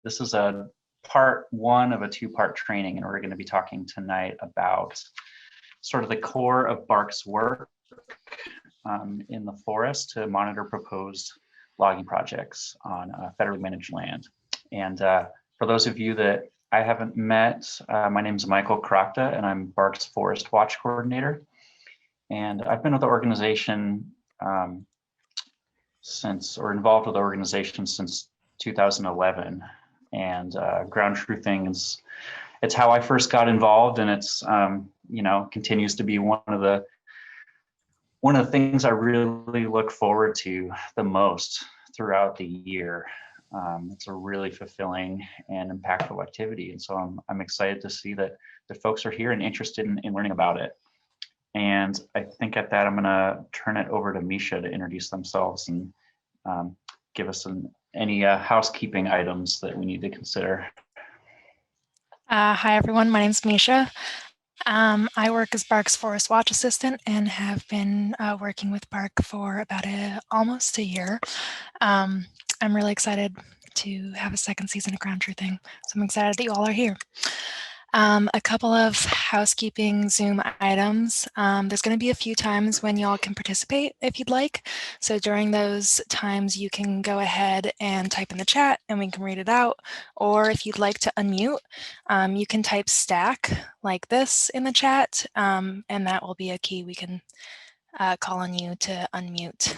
This is a part one of a two-part training, and we're going to be talking tonight about sort of the core of BARC's work in the forest to monitor proposed logging projects on federally managed land. And for those of you that I haven't met, my name is Michael Krokta, and I'm BARC's Forest Watch Coordinator. And I've been with the organization involved with the organization since 2011. And Groundtruthing it's how I first got involved, and it's continues to be one of the things I really look forward to the most throughout the year. It's a really fulfilling and impactful activity, and so I'm excited to see that the folks are here and interested in learning about it. And I think at that I'm going to turn it over to Misha to introduce themselves and give us any housekeeping items that we need to consider. Hi everyone, my name is Misha. I work as BARC's Forest Watch Assistant and have been working with BARC for about almost a year. I'm really excited to have a second season of Groundtruthing, so I'm excited that you all are here. A couple of housekeeping Zoom items. There's going to be a few times when y'all can participate if you'd like. So during those times, you can go ahead and type in the chat and we can read it out. Or if you'd like to unmute, you can type stack like this in the chat, and that will be a key. We can call on you to unmute.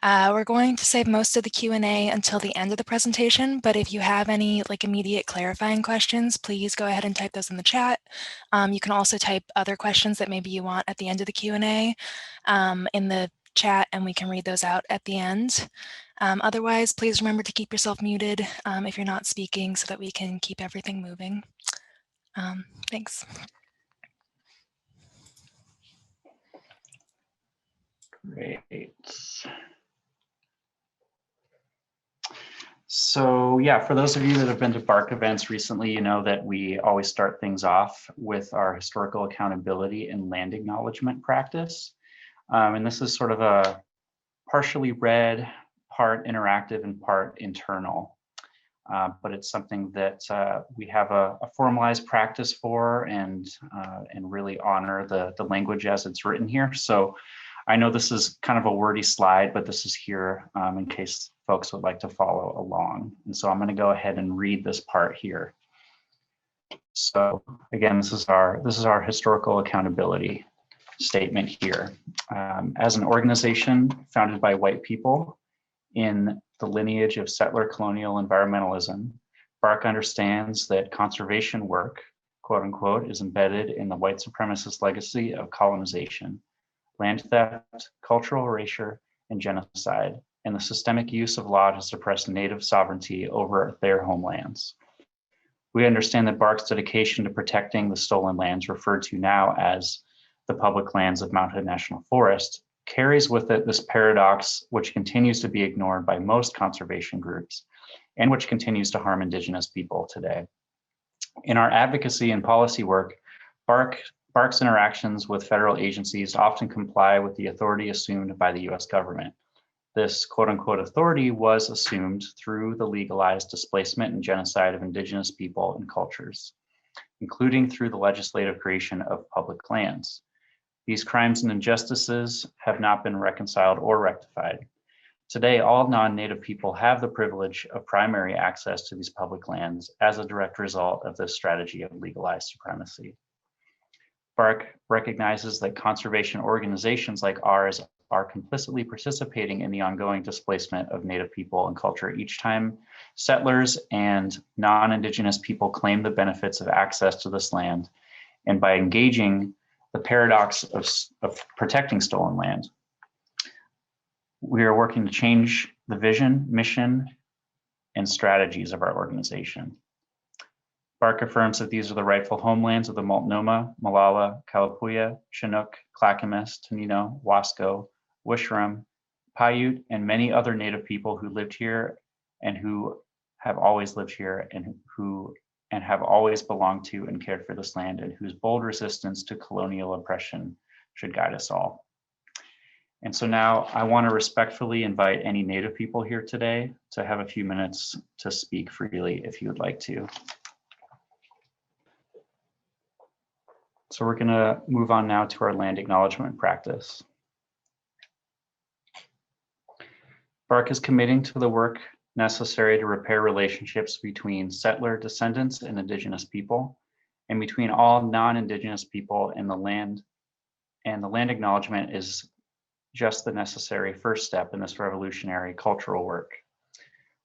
We're going to save most of the Q&A until the end of the presentation, but if you have any immediate clarifying questions, please go ahead and type those in the chat. You can also type other questions that maybe you want at the end of the Q&A in the chat, and we can read those out at the end. Otherwise, please remember to keep yourself muted if you're not speaking so that we can keep everything moving. Thanks. Great. So yeah, for those of you that have been to BARC events recently, you know that we always start things off with our historical accountability and land acknowledgement practice. And this is sort of a partially read, part interactive and part internal. But it's something that we have a formalized practice for and really honor the language as it's written here. So I know this is kind of a wordy slide, but this is here in case folks would like to follow along. And so I'm going to go ahead and read this part here. So again, this is our historical accountability statement here. As an organization founded by white people in the lineage of settler colonial environmentalism, BARC understands that conservation work, quote unquote, is embedded in the white supremacist legacy of colonization, land theft, cultural erasure, and genocide, and the systemic use of law to suppress native sovereignty over their homelands. We understand that BARC's dedication to protecting the stolen lands, referred to now as the public lands of Mount Hood National Forest, carries with it this paradox which continues to be ignored by most conservation groups and which continues to harm Indigenous people today. In our advocacy and policy work, BARC's interactions with federal agencies often comply with the authority assumed by the US government. This quote unquote authority was assumed through the legalized displacement and genocide of Indigenous people and cultures, including through the legislative creation of public lands. These crimes and injustices have not been reconciled or rectified. Today, all non-Native people have the privilege of primary access to these public lands as a direct result of this strategy of legalized supremacy. BARC recognizes that conservation organizations like ours are complicitly participating in the ongoing displacement of Native people and culture each time settlers and non-Indigenous people claim the benefits of access to this land, and by engaging the paradox of protecting stolen land. We are working to change the vision, mission, and strategies of our organization. BARC affirms that these are the rightful homelands of the Multnomah, Molalla, Kalapuya, Chinook, Clackamas, Tonino, Wasco, Wisharam, Paiute, and many other Native people who lived here and who have always lived here and have always belonged to and cared for this land, and whose bold resistance to colonial oppression should guide us all. And so now I want to respectfully invite any Native people here today to have a few minutes to speak freely if you would like to. So we're going to move on now to our land acknowledgement practice. BARC is committing to the work necessary to repair relationships between settler descendants and Indigenous people, and between all non-Indigenous people in the land. And the land acknowledgement is just the necessary first step in this revolutionary cultural work.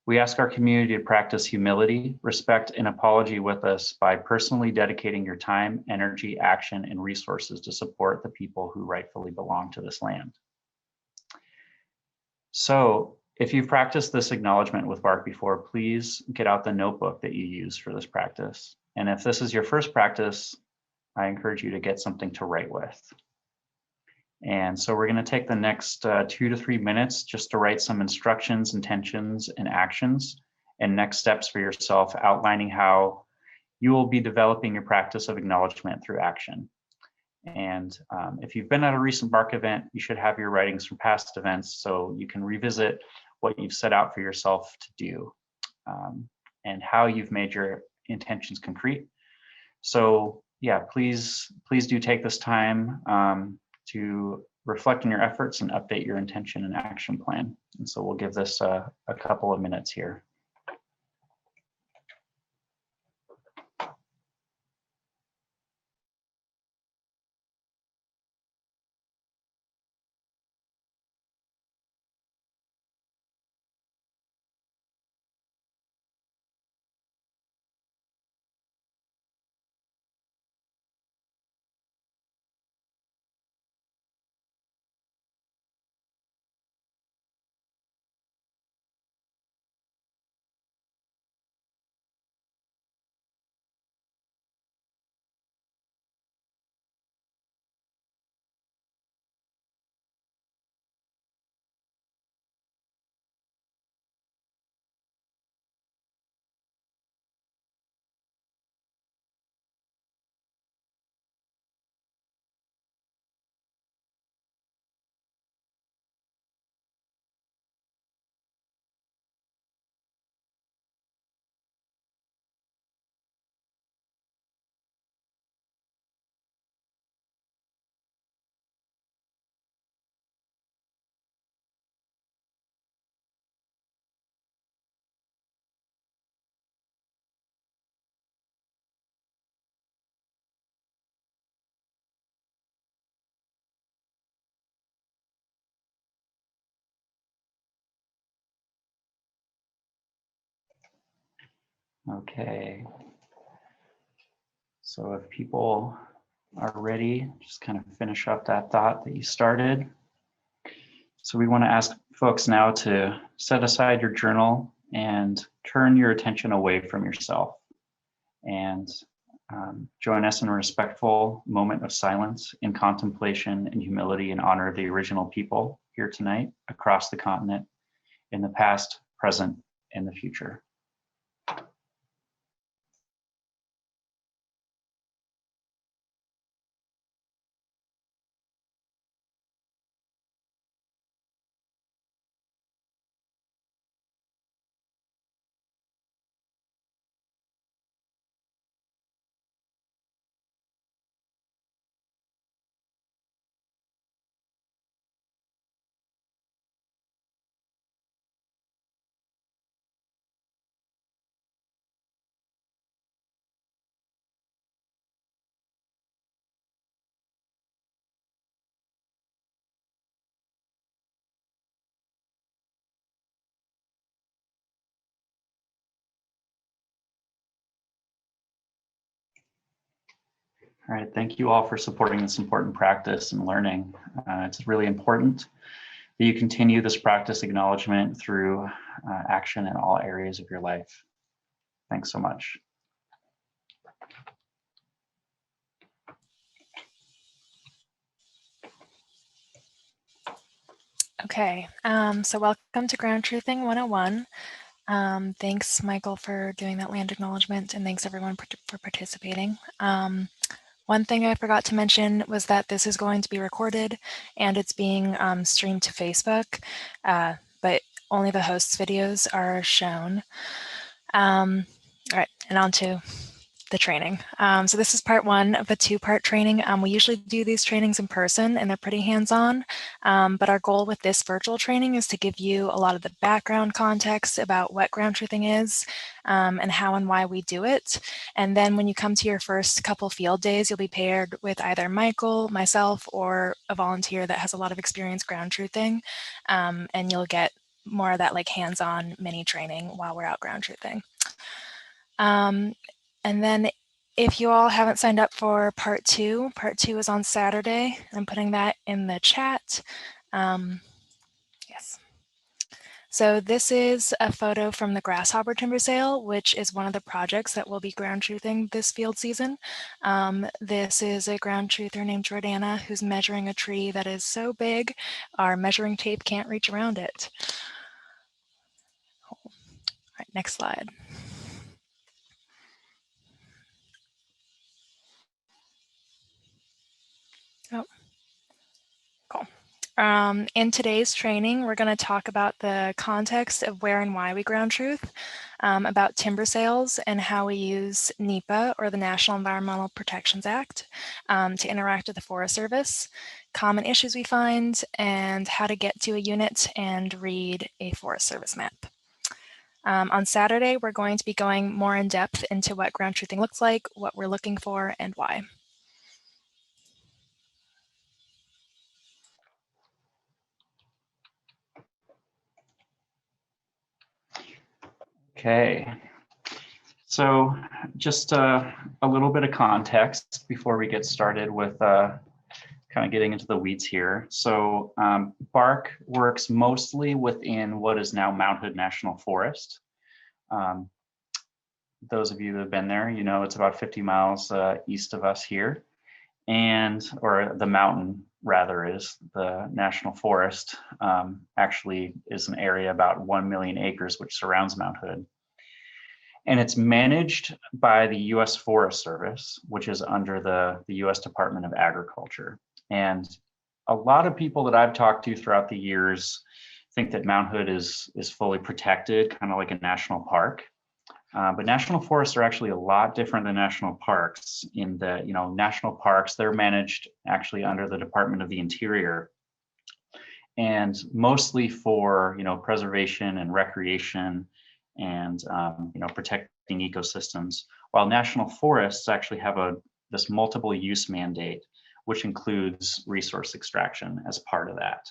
We ask our community to practice humility, respect, and apology with us by personally dedicating your time, energy, action, and resources to support the people who rightfully belong to this land. So if you've practiced this acknowledgement with BARC before, please get out the notebook that you use for this practice. And if this is your first practice, I encourage you to get something to write with. And so we're going to take the next 2 to 3 minutes just to write some instructions, intentions, and actions, and next steps for yourself, outlining how you will be developing your practice of acknowledgement through action. And if you've been at a recent BARC event, you should have your writings from past events so you can revisit what you've set out for yourself to do and how you've made your intentions concrete. So yeah, please do take this time to reflect on your efforts and update your intention and action plan. And so we'll give this a couple of minutes here. Okay. So if people are ready, just kind of finish up that thought that you started. So we want to ask folks now to set aside your journal and turn your attention away from yourself and join us in a respectful moment of silence in contemplation and humility in honor of the original people here tonight across the continent in the past, present, and the future. All right, thank you all for supporting this important practice and learning. It's really important that you continue this practice acknowledgement through action in all areas of your life. Thanks so much. Okay, so welcome to Groundtruthing 101. Thanks, Michael, for doing that land acknowledgement, and thanks everyone for participating. One thing I forgot to mention was that this is going to be recorded and it's being streamed to Facebook, but only the host's videos are shown. All right, and on to the training. So this is part one of a two-part training. We usually do these trainings in person and they're pretty hands-on, but our goal with this virtual training is to give you a lot of the background context about what ground truthing is and how and why we do it. And then when you come to your first couple field days, you'll be paired with either Michael, myself, or a volunteer that has a lot of experience ground truthing, and you'll get more of that like hands-on mini training while we're out ground truthing. And then if you all haven't signed up for part two is on Saturday. I'm putting that in the chat. Yes. So this is a photo from the Grasshopper Timber Sale, which is one of the projects that will be ground truthing this field season. This is a ground truther named Jordana who's measuring a tree that is so big, our measuring tape can't reach around it. All right, next slide. Oh, cool. In today's training, we're going to talk about the context of where and why we ground truth, about timber sales and how we use NEPA, or the National Environmental Protections Act, to interact with the Forest Service, common issues we find, and how to get to a unit and read a Forest Service map. On Saturday, we're going to be going more in depth into what ground truthing looks like, what we're looking for, and why. Okay, so just a little bit of context before we get started with kind of getting into the weeds here. So BARC works mostly within what is now Mount Hood National Forest. Those of you that have been there, you know it's about 50 miles east of us here, or the mountain rather is. The National Forest actually is an area about 1 million acres which surrounds Mount Hood. And it's managed by the U.S. Forest Service, which is under the U.S. Department of Agriculture. And a lot of people that I've talked to throughout the years think that Mount Hood is fully protected, kind of like a national park. But national forests are actually a lot different than national parks in that, national parks, they're managed actually under the Department of the Interior, and mostly for, preservation and recreation and, protecting ecosystems, while national forests actually have this multiple use mandate, which includes resource extraction as part of that.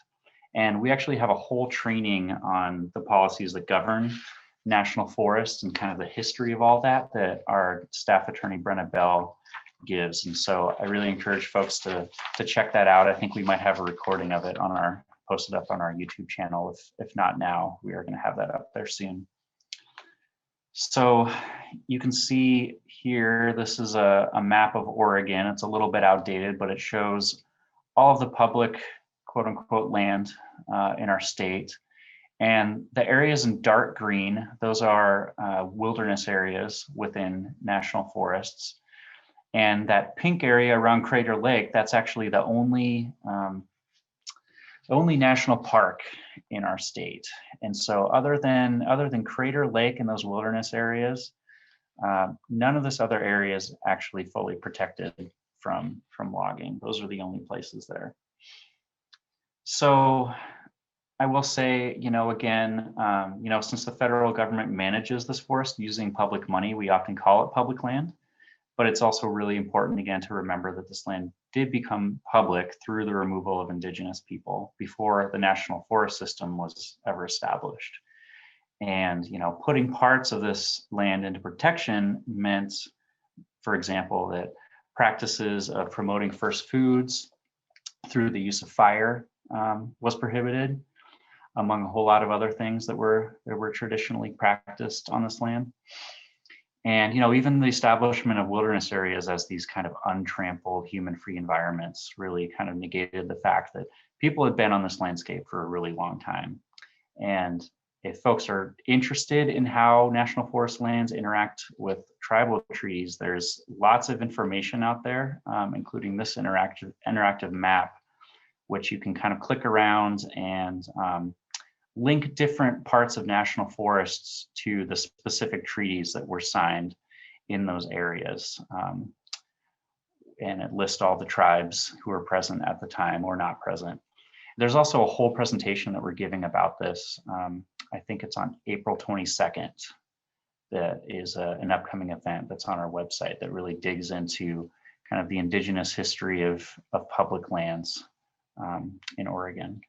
And we actually have a whole training on the policies that govern national forests and kind of the history of all that our staff attorney Brenna Bell gives. And so I really encourage folks to check that out. I think we might have a recording of it posted up on our YouTube channel. If not now, we are going to have that up there soon. So you can see here, this is a map of Oregon. It's a little bit outdated, but it shows all of the public quote unquote land in our state. And the areas in dark green, those are wilderness areas within national forests. And that pink area around Crater Lake, that's actually the only national park in our state. And so other than Crater Lake and those wilderness areas, none of this other area is actually fully protected from logging. Those are the only places there. So I will say, again, since the federal government manages this forest using public money, we often call it public land. But it's also really important, again, to remember that this land did become public through the removal of indigenous people before the national forest system was ever established. And, putting parts of this land into protection meant, for example, that practices of promoting first foods through the use of fire was prohibited, among a whole lot of other things that were traditionally practiced on this land. And, even the establishment of wilderness areas as these kind of untrampled, human-free environments really kind of negated the fact that people had been on this landscape for a really long time. And if folks are interested in how national forest lands interact with tribal trees, there's lots of information out there, including this interactive map, which you can kind of click around and link different parts of national forests to the specific treaties that were signed in those areas. And it lists all the tribes who are present at the time or not present. There's also a whole presentation that we're giving about this. I think it's on April 22nd. That is an upcoming event that's on our website that really digs into kind of the indigenous history of public lands in Oregon.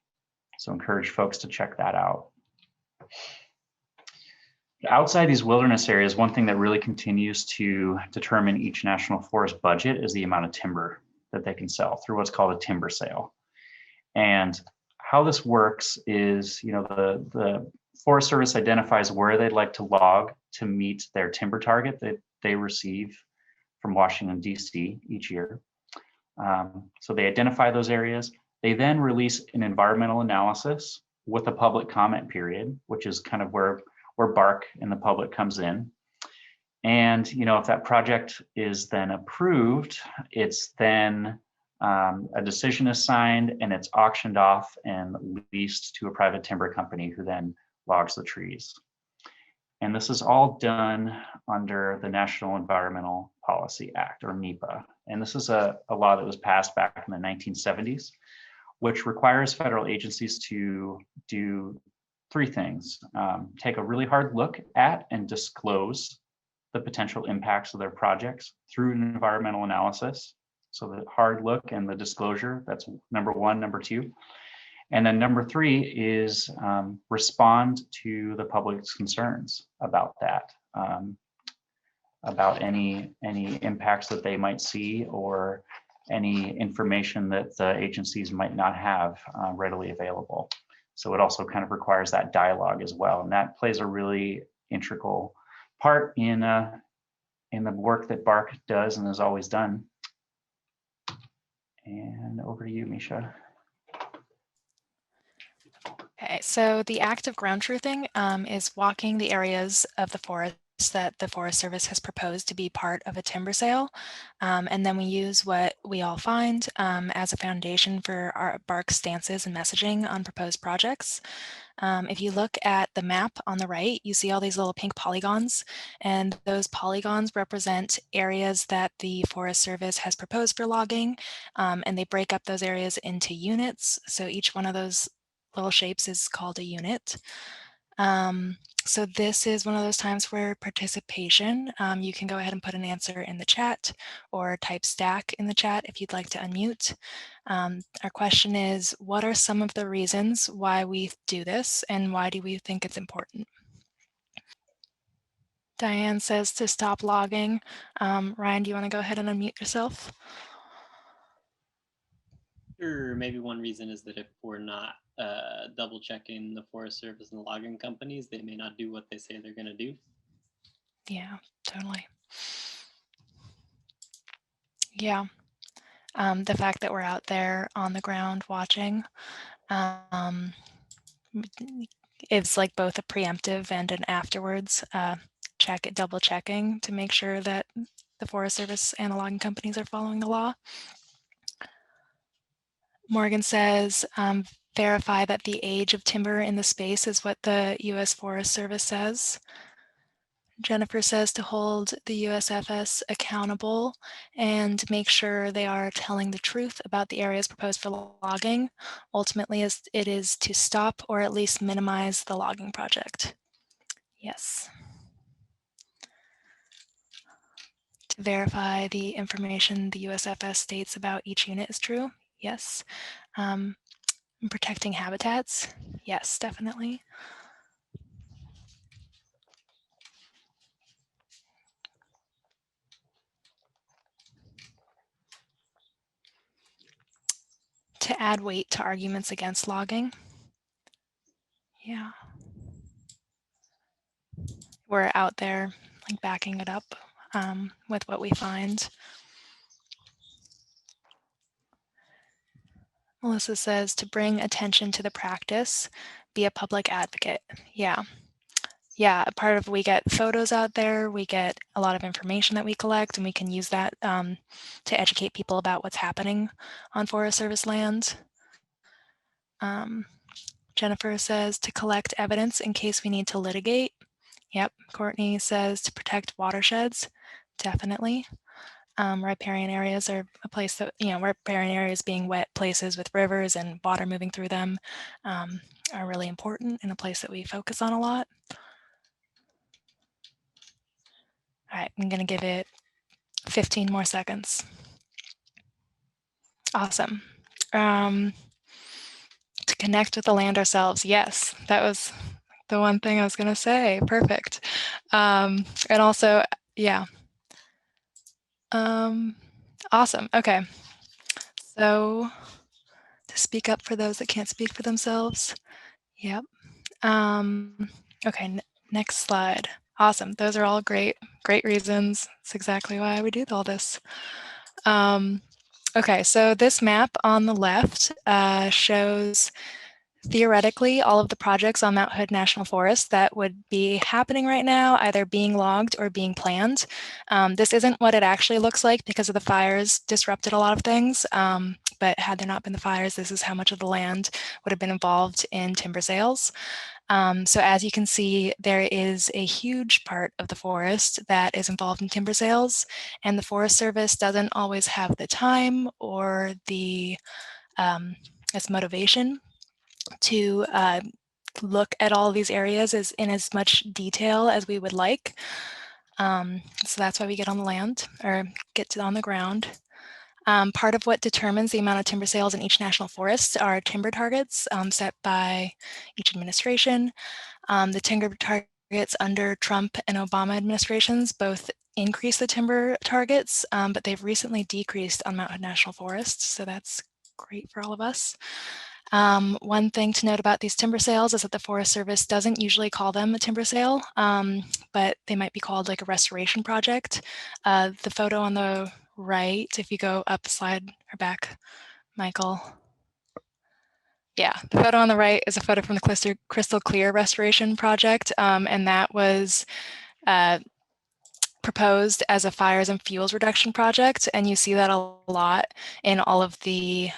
So encourage folks to check that out. Outside these wilderness areas, one thing that really continues to determine each national forest budget is the amount of timber that they can sell through what's called a timber sale. And how this works is, the Forest Service identifies where they'd like to log to meet their timber target that they receive from Washington, D.C. each year. So they identify those areas. They then release an environmental analysis with a public comment period, which is kind of where BARC and the public comes in. And, if that project is then approved, it's then a decision is signed and it's auctioned off and leased to a private timber company who then logs the trees. And this is all done under the National Environmental Policy Act, or NEPA. And this is a law that was passed back in the 1970s, which requires federal agencies to do three things: take a really hard look at and disclose the potential impacts of their projects through an environmental analysis. So the hard look and the disclosure, that's number one. Number two, and then number three is respond to the public's concerns about that, about any impacts that they might see or any information that the agencies might not have readily available. So it also kind of requires that dialogue as well, and that plays a really integral part in the work that BARC does and has always done. And over to you, Misha. Okay, so the act of ground truthing is walking the areas of the forest that the Forest Service has proposed to be part of a timber sale. And then we use what we all find as a foundation for our BARC stances and messaging on proposed projects. If you look at the map on the right, you see all these little pink polygons, and those polygons represent areas that the Forest Service has proposed for logging, and they break up those areas into units. So each one of those little shapes is called a unit. So this is one of those times where participation, you can go ahead and put an answer in the chat or type stack in the chat if you'd like to unmute. Our question is, what are some of the reasons why we do this and why do we think it's important? Diane says to stop logging. Ryan, do you want to go ahead and unmute yourself? Sure, maybe one reason is that if we're not double checking the Forest Service and the logging companies, they may not do what they say they're going to do. Yeah, totally. Yeah, the fact that we're out there on the ground watching, it's like both a preemptive and an afterwards double checking to make sure that the Forest Service and the logging companies are following the law. Morgan says, verify that the age of timber in the space is what the U.S. Forest Service says. Jennifer says to hold the USFS accountable and make sure they are telling the truth about the areas proposed for logging. Ultimately, it is to stop or at least minimize the logging project. Yes. To verify the information the USFS states about each unit is true. Yes. Protecting habitats. Yes, definitely. To add weight to arguments against logging. Yeah. We're out there like backing it up with what we find. Melissa says to bring attention to the practice be a public advocate. Yeah. Yeah, we get photos out there, we get a lot of information that we collect, and we can use that to educate people about what's happening on Forest Service land. Jennifer says to collect evidence in case we need to litigate. Yep. Courtney says to protect watersheds. Definitely. Riparian areas are a place that, riparian areas being wet places with rivers and water moving through them are really important and a place that we focus on a lot. All right, I'm going to give it 15 more seconds. Awesome. To connect with the land ourselves. Yes, that was the one thing I was going to say. Perfect. And also, yeah. Awesome. Okay. So to speak up for those that can't speak for themselves. Yep. Okay, next slide. Awesome. Those are all great reasons. That's exactly why we do all this. Okay, so this map on the left shows theoretically all of the projects on Mount Hood National Forest that would be happening right now, either being logged or being planned. This isn't what it actually looks like because of the fires disrupted a lot of things, but had there not been the fires, this is how much of the land would have been involved in timber sales. So as you can see, there is a huge part of the forest that is involved in timber sales, and the Forest Service doesn't always have the time or the its motivation to look at all of these areas in as much detail as we would like. So that's why we get on the land or get on the ground. Part of what determines the amount of timber sales in each national forest are timber targets set by each administration. The timber targets under Trump and Obama administrations both increase the timber targets, but they've recently decreased on Mount Hood National Forest, so that's great for all of us. One thing to note about these timber sales is that the Forest Service doesn't usually call them a timber sale, but they might be called like a restoration project. The photo on the right, if you go up a slide or back, Michael. Yeah, the photo on the right is a photo from the Crystal Clear Restoration Project, and that was proposed as a fires and fuels reduction project, and you see that a lot in all of the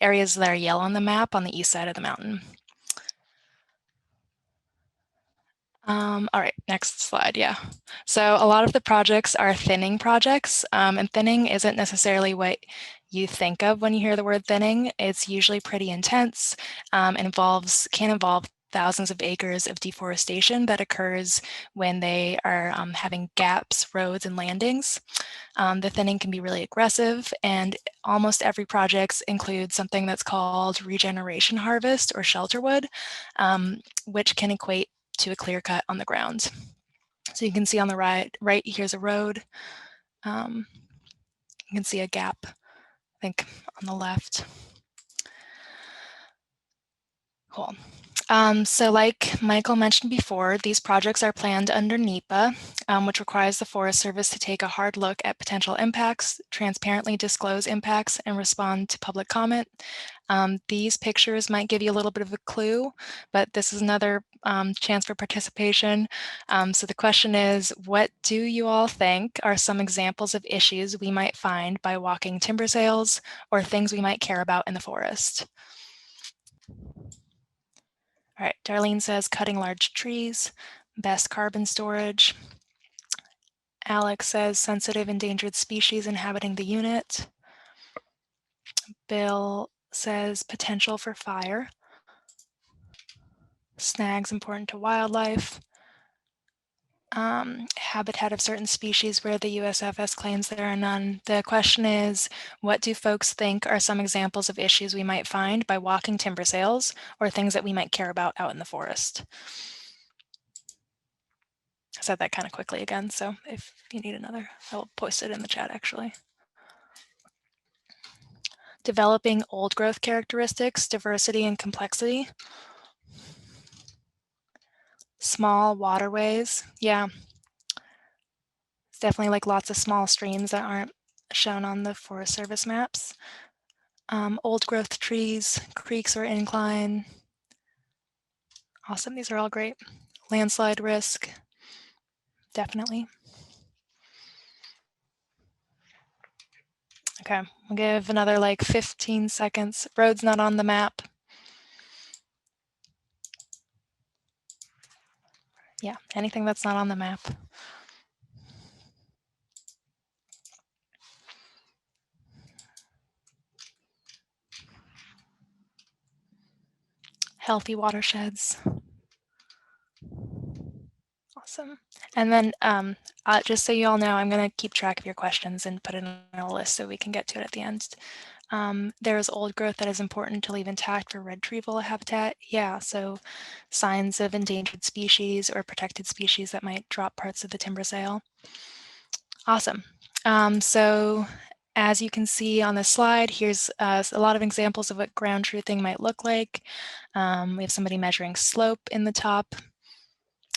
areas that are yellow on the map on the east side of the mountain. All right, next slide, yeah. So a lot of the projects are thinning projects, and thinning isn't necessarily what you think of when you hear the word thinning. It's usually pretty intense and can involve thousands of acres of deforestation that occurs when they are having gaps, roads, and landings. The thinning can be really aggressive, and almost every project includes something that's called regeneration harvest or shelter wood, which can equate to a clear cut on the ground. So you can see on the right here's a road. You can see a gap, I think, on the left. Cool. So like Michael mentioned before, these projects are planned under NEPA, which requires the Forest Service to take a hard look at potential impacts, transparently disclose impacts, and respond to public comment. These pictures might give you a little bit of a clue, but this is another chance for participation. So the question is, what do you all think are some examples of issues we might find by walking timber sales or things we might care about in the forest? All right, Darlene says cutting large trees, best carbon storage. Alex says sensitive endangered species inhabiting the unit. Bill says potential for fire. Snags important to wildlife. Habitat of certain species where the USFS claims there are none. The question is, what do folks think are some examples of issues we might find by walking timber sales or things that we might care about out in the forest? I said that kind of quickly again, so if you need another, I'll post it in the chat actually. Developing old growth characteristics, diversity and complexity. Small waterways, yeah. It's definitely like lots of small streams that aren't shown on the Forest Service maps. Old growth trees, creeks or incline. Awesome. These are all great. Landslide risk, definitely. Okay, we'll give another like 15 seconds. Roads not on the map. Yeah, anything that's not on the map. Healthy watersheds. Awesome. And then just so you all know, I'm going to keep track of your questions and put it on a list so we can get to it at the end. There is old growth that is important to leave intact for retrieval habitat. Yeah, so signs of endangered species or protected species that might drop parts of the timber sale. Awesome. So as you can see on this slide, here's a lot of examples of what ground truthing might look like. We have somebody measuring slope in the top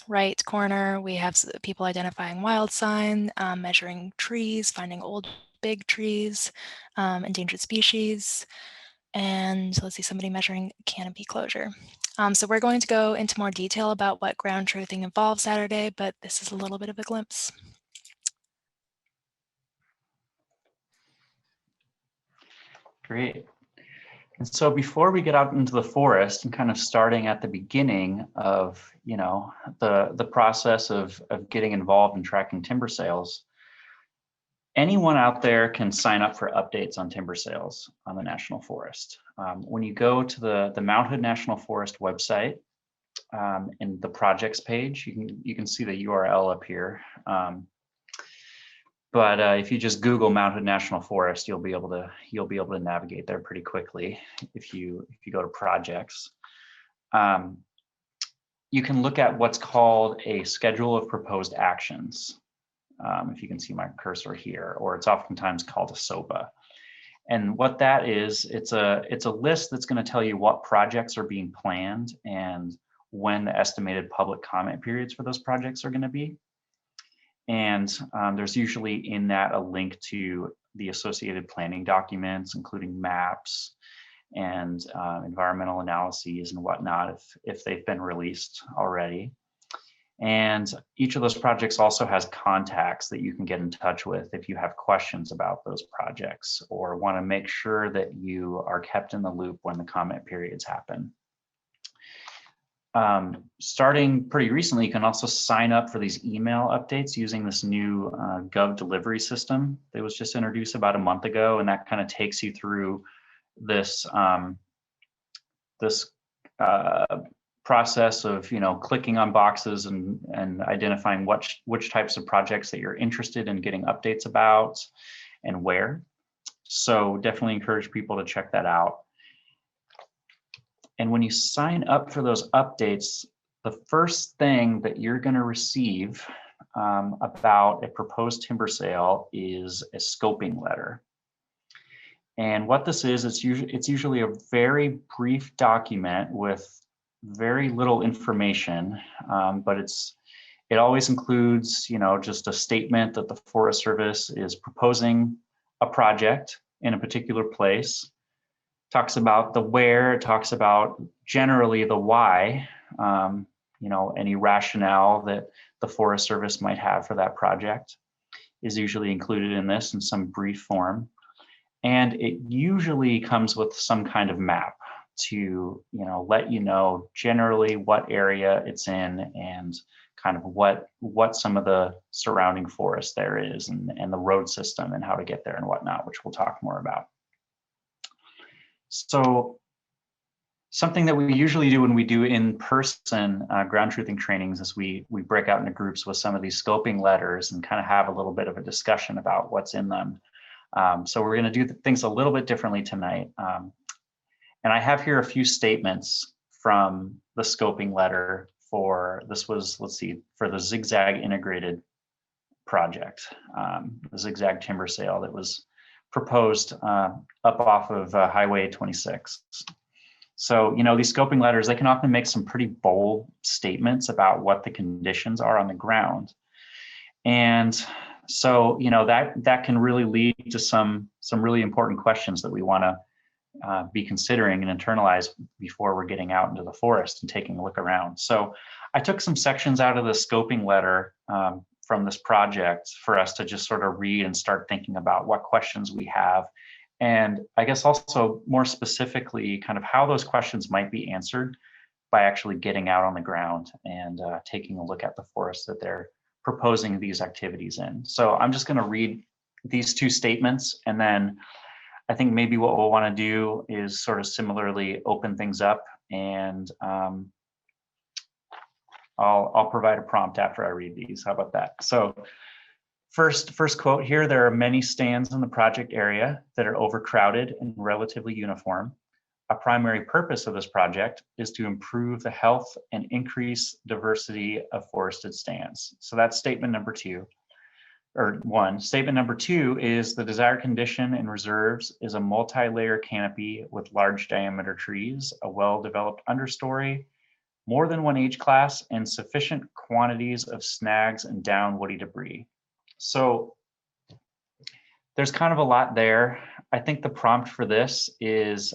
right corner. We have people identifying wild sign, measuring trees, finding old big trees, endangered species, and let's see, somebody measuring canopy closure. So we're going to go into more detail about what ground truthing involves Saturday, but this is a little bit of a glimpse. Great. And so before we get out into the forest and kind of starting at the beginning of, the process of getting involved in tracking timber sales, anyone out there can sign up for updates on timber sales on the National Forest. When you go to the Mount Hood National Forest website, in the projects page, you can see the URL up here. But if you just Google Mount Hood National Forest, you'll be able to navigate there pretty quickly if you go to projects. You can look at what's called a schedule of proposed actions. If you can see my cursor here, or it's oftentimes called a SOPA. And what that is, it's a list that's going to tell you what projects are being planned and when the estimated public comment periods for those projects are going to be. And there's usually in that a link to the associated planning documents, including maps and environmental analyses and whatnot, if they've been released already. And each of those projects also has contacts that you can get in touch with if you have questions about those projects or want to make sure that you are kept in the loop when the comment periods happen. Starting pretty recently, you can also sign up for these email updates using this new Gov delivery system that was just introduced about a month ago, and that kind of takes you through this process of clicking on boxes and identifying which types of projects that you're interested in getting updates about and where. So definitely encourage people to check that out. And when you sign up for those updates, the first thing that you're going to receive about a proposed timber sale is a scoping letter. And what this is, it's usually a very brief document with very little information, but it always includes, just a statement that the Forest Service is proposing a project in a particular place. Talks about the where, it talks about generally the why, any rationale that the Forest Service might have for that project is usually included in this in some brief form. And it usually comes with some kind of map to, let you know generally what area it's in and kind of what some of the surrounding forest there is and the road system and how to get there and whatnot, which we'll talk more about. So something that we usually do when we do in-person ground truthing trainings is we break out into groups with some of these scoping letters and kind of have a little bit of a discussion about what's in them. So we're going to do things a little bit differently tonight. And I have here a few statements from the scoping letter for, this was, let's see, for the Zigzag integrated project, the Zigzag timber sale that was proposed up off of Highway 26. So, these scoping letters, they can often make some pretty bold statements about what the conditions are on the ground. And so, that can really lead to some really important questions that we want to be considering and internalize before we're getting out into the forest and taking a look around. So I took some sections out of the scoping letter from this project for us to just sort of read and start thinking about what questions we have. And I guess also more specifically, kind of how those questions might be answered by actually getting out on the ground and taking a look at the forest that they're proposing these activities in. So I'm just going to read these two statements, and then I think maybe what we'll want to do is sort of similarly open things up, and I'll provide a prompt after I read these. How about that? So first quote here: there are many stands in the project area that are overcrowded and relatively uniform. A primary purpose of this project is to improve the health and increase diversity of forested stands. So that's statement number one. Statement number two is the desired condition in reserves is a multi-layer canopy with large diameter trees, a well-developed understory, more than one age class, and sufficient quantities of snags and down woody debris. So there's kind of a lot there. I think the prompt for this is,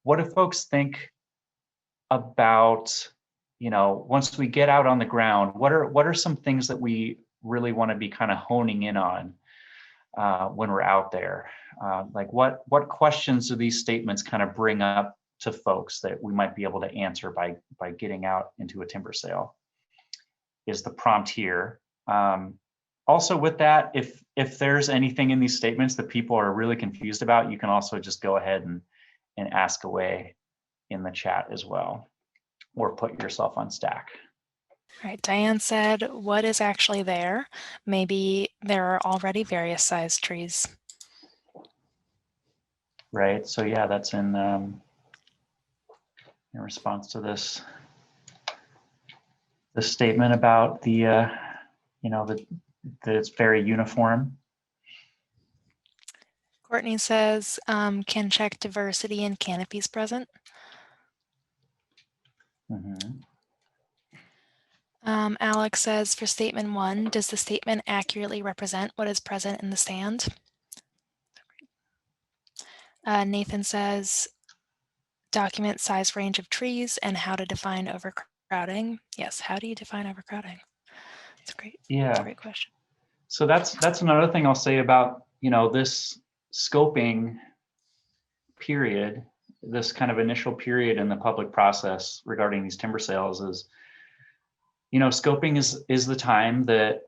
what do folks think about, once we get out on the ground, what are some things that we really want to be kind of honing in on when we're out there? Like what questions do these statements kind of bring up to folks that we might be able to answer by getting out into a timber sale? Is the prompt here. Also with that, if there's anything in these statements that people are really confused about, you can also just go ahead and ask away in the chat as well, or put yourself on stack. Right, Diane said, what is actually there? Maybe there are already various sized trees. Right, so yeah, that's in response to this statement about the, that it's very uniform. Courtney says, can check diversity in canopies present. Mm-hmm. Alex says, for statement one, does the statement accurately represent what is present in the stand? Nathan says, document size range of trees and how to define overcrowding. Yes, how do you define overcrowding? That's great. Yeah, that's a great question. So that's another thing I'll say about, this scoping period, this kind of initial period in the public process regarding these timber sales is, scoping is the time that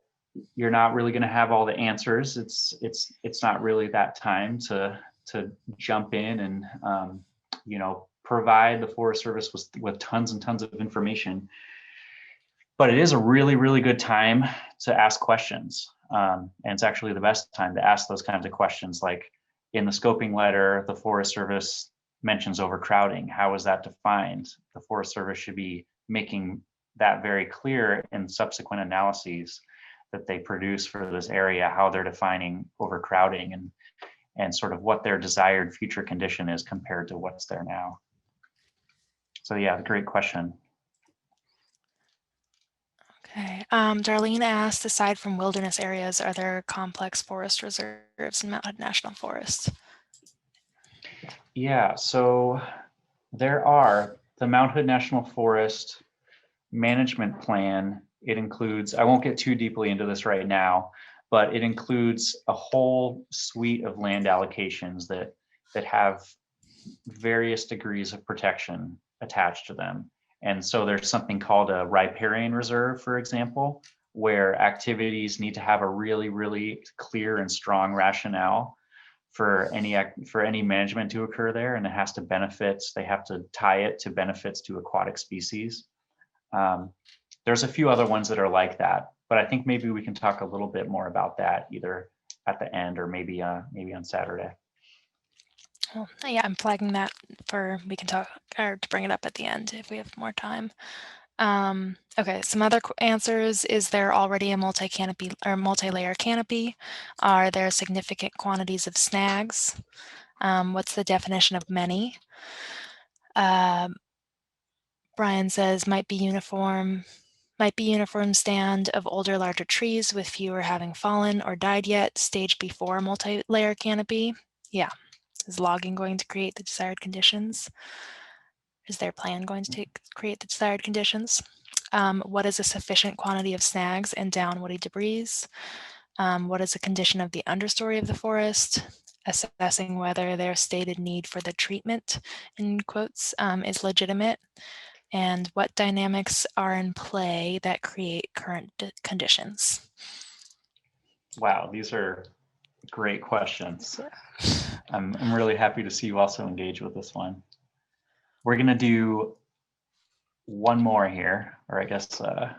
you're not really going to have all the answers. It's not really that time to jump in and provide the Forest Service with tons and tons of information. But it is a really, really good time to ask questions. And it's actually the best time to ask those kinds of questions. Like in the scoping letter, the Forest Service mentions overcrowding. How is that defined? The Forest Service should be making that very clear in subsequent analyses that they produce for this area, how they're defining overcrowding and sort of what their desired future condition is compared to what's there now. So yeah, great question. Okay, Darlene asked, aside from wilderness areas, are there complex forest reserves in Mount Hood National Forest? Yeah, so there are. The Mount Hood National Forest management plan, it includes, I won't get too deeply into this right now, but it includes a whole suite of land allocations that have various degrees of protection attached to them. And so there's something called a riparian reserve, for example, where activities need to have a really, really clear and strong rationale for any management to occur there, and it has to benefit, they have to tie it to benefits to aquatic species. There's a few other ones that are like that, but I think maybe we can talk a little bit more about that either at the end or maybe on Saturday. Well, yeah, I'm flagging that we can talk or to bring it up at the end if we have more time. Okay, some other answers. Is there already a multi-canopy or multi-layer canopy? Are there significant quantities of snags? What's the definition of many? Brian says might be uniform stand of older, larger trees with fewer having fallen or died yet, stage before multi-layer canopy. Yeah. Is logging going to create the desired conditions? Is their plan going to create the desired conditions? What is a sufficient quantity of snags and down woody debris? What is the condition of the understory of the forest? Assessing whether their stated need for the treatment, in quotes, is legitimate, and what dynamics are in play that create current conditions. Wow, these are great questions. I'm really happy to see you also engage with this one. We're going to do one more here, or I guess a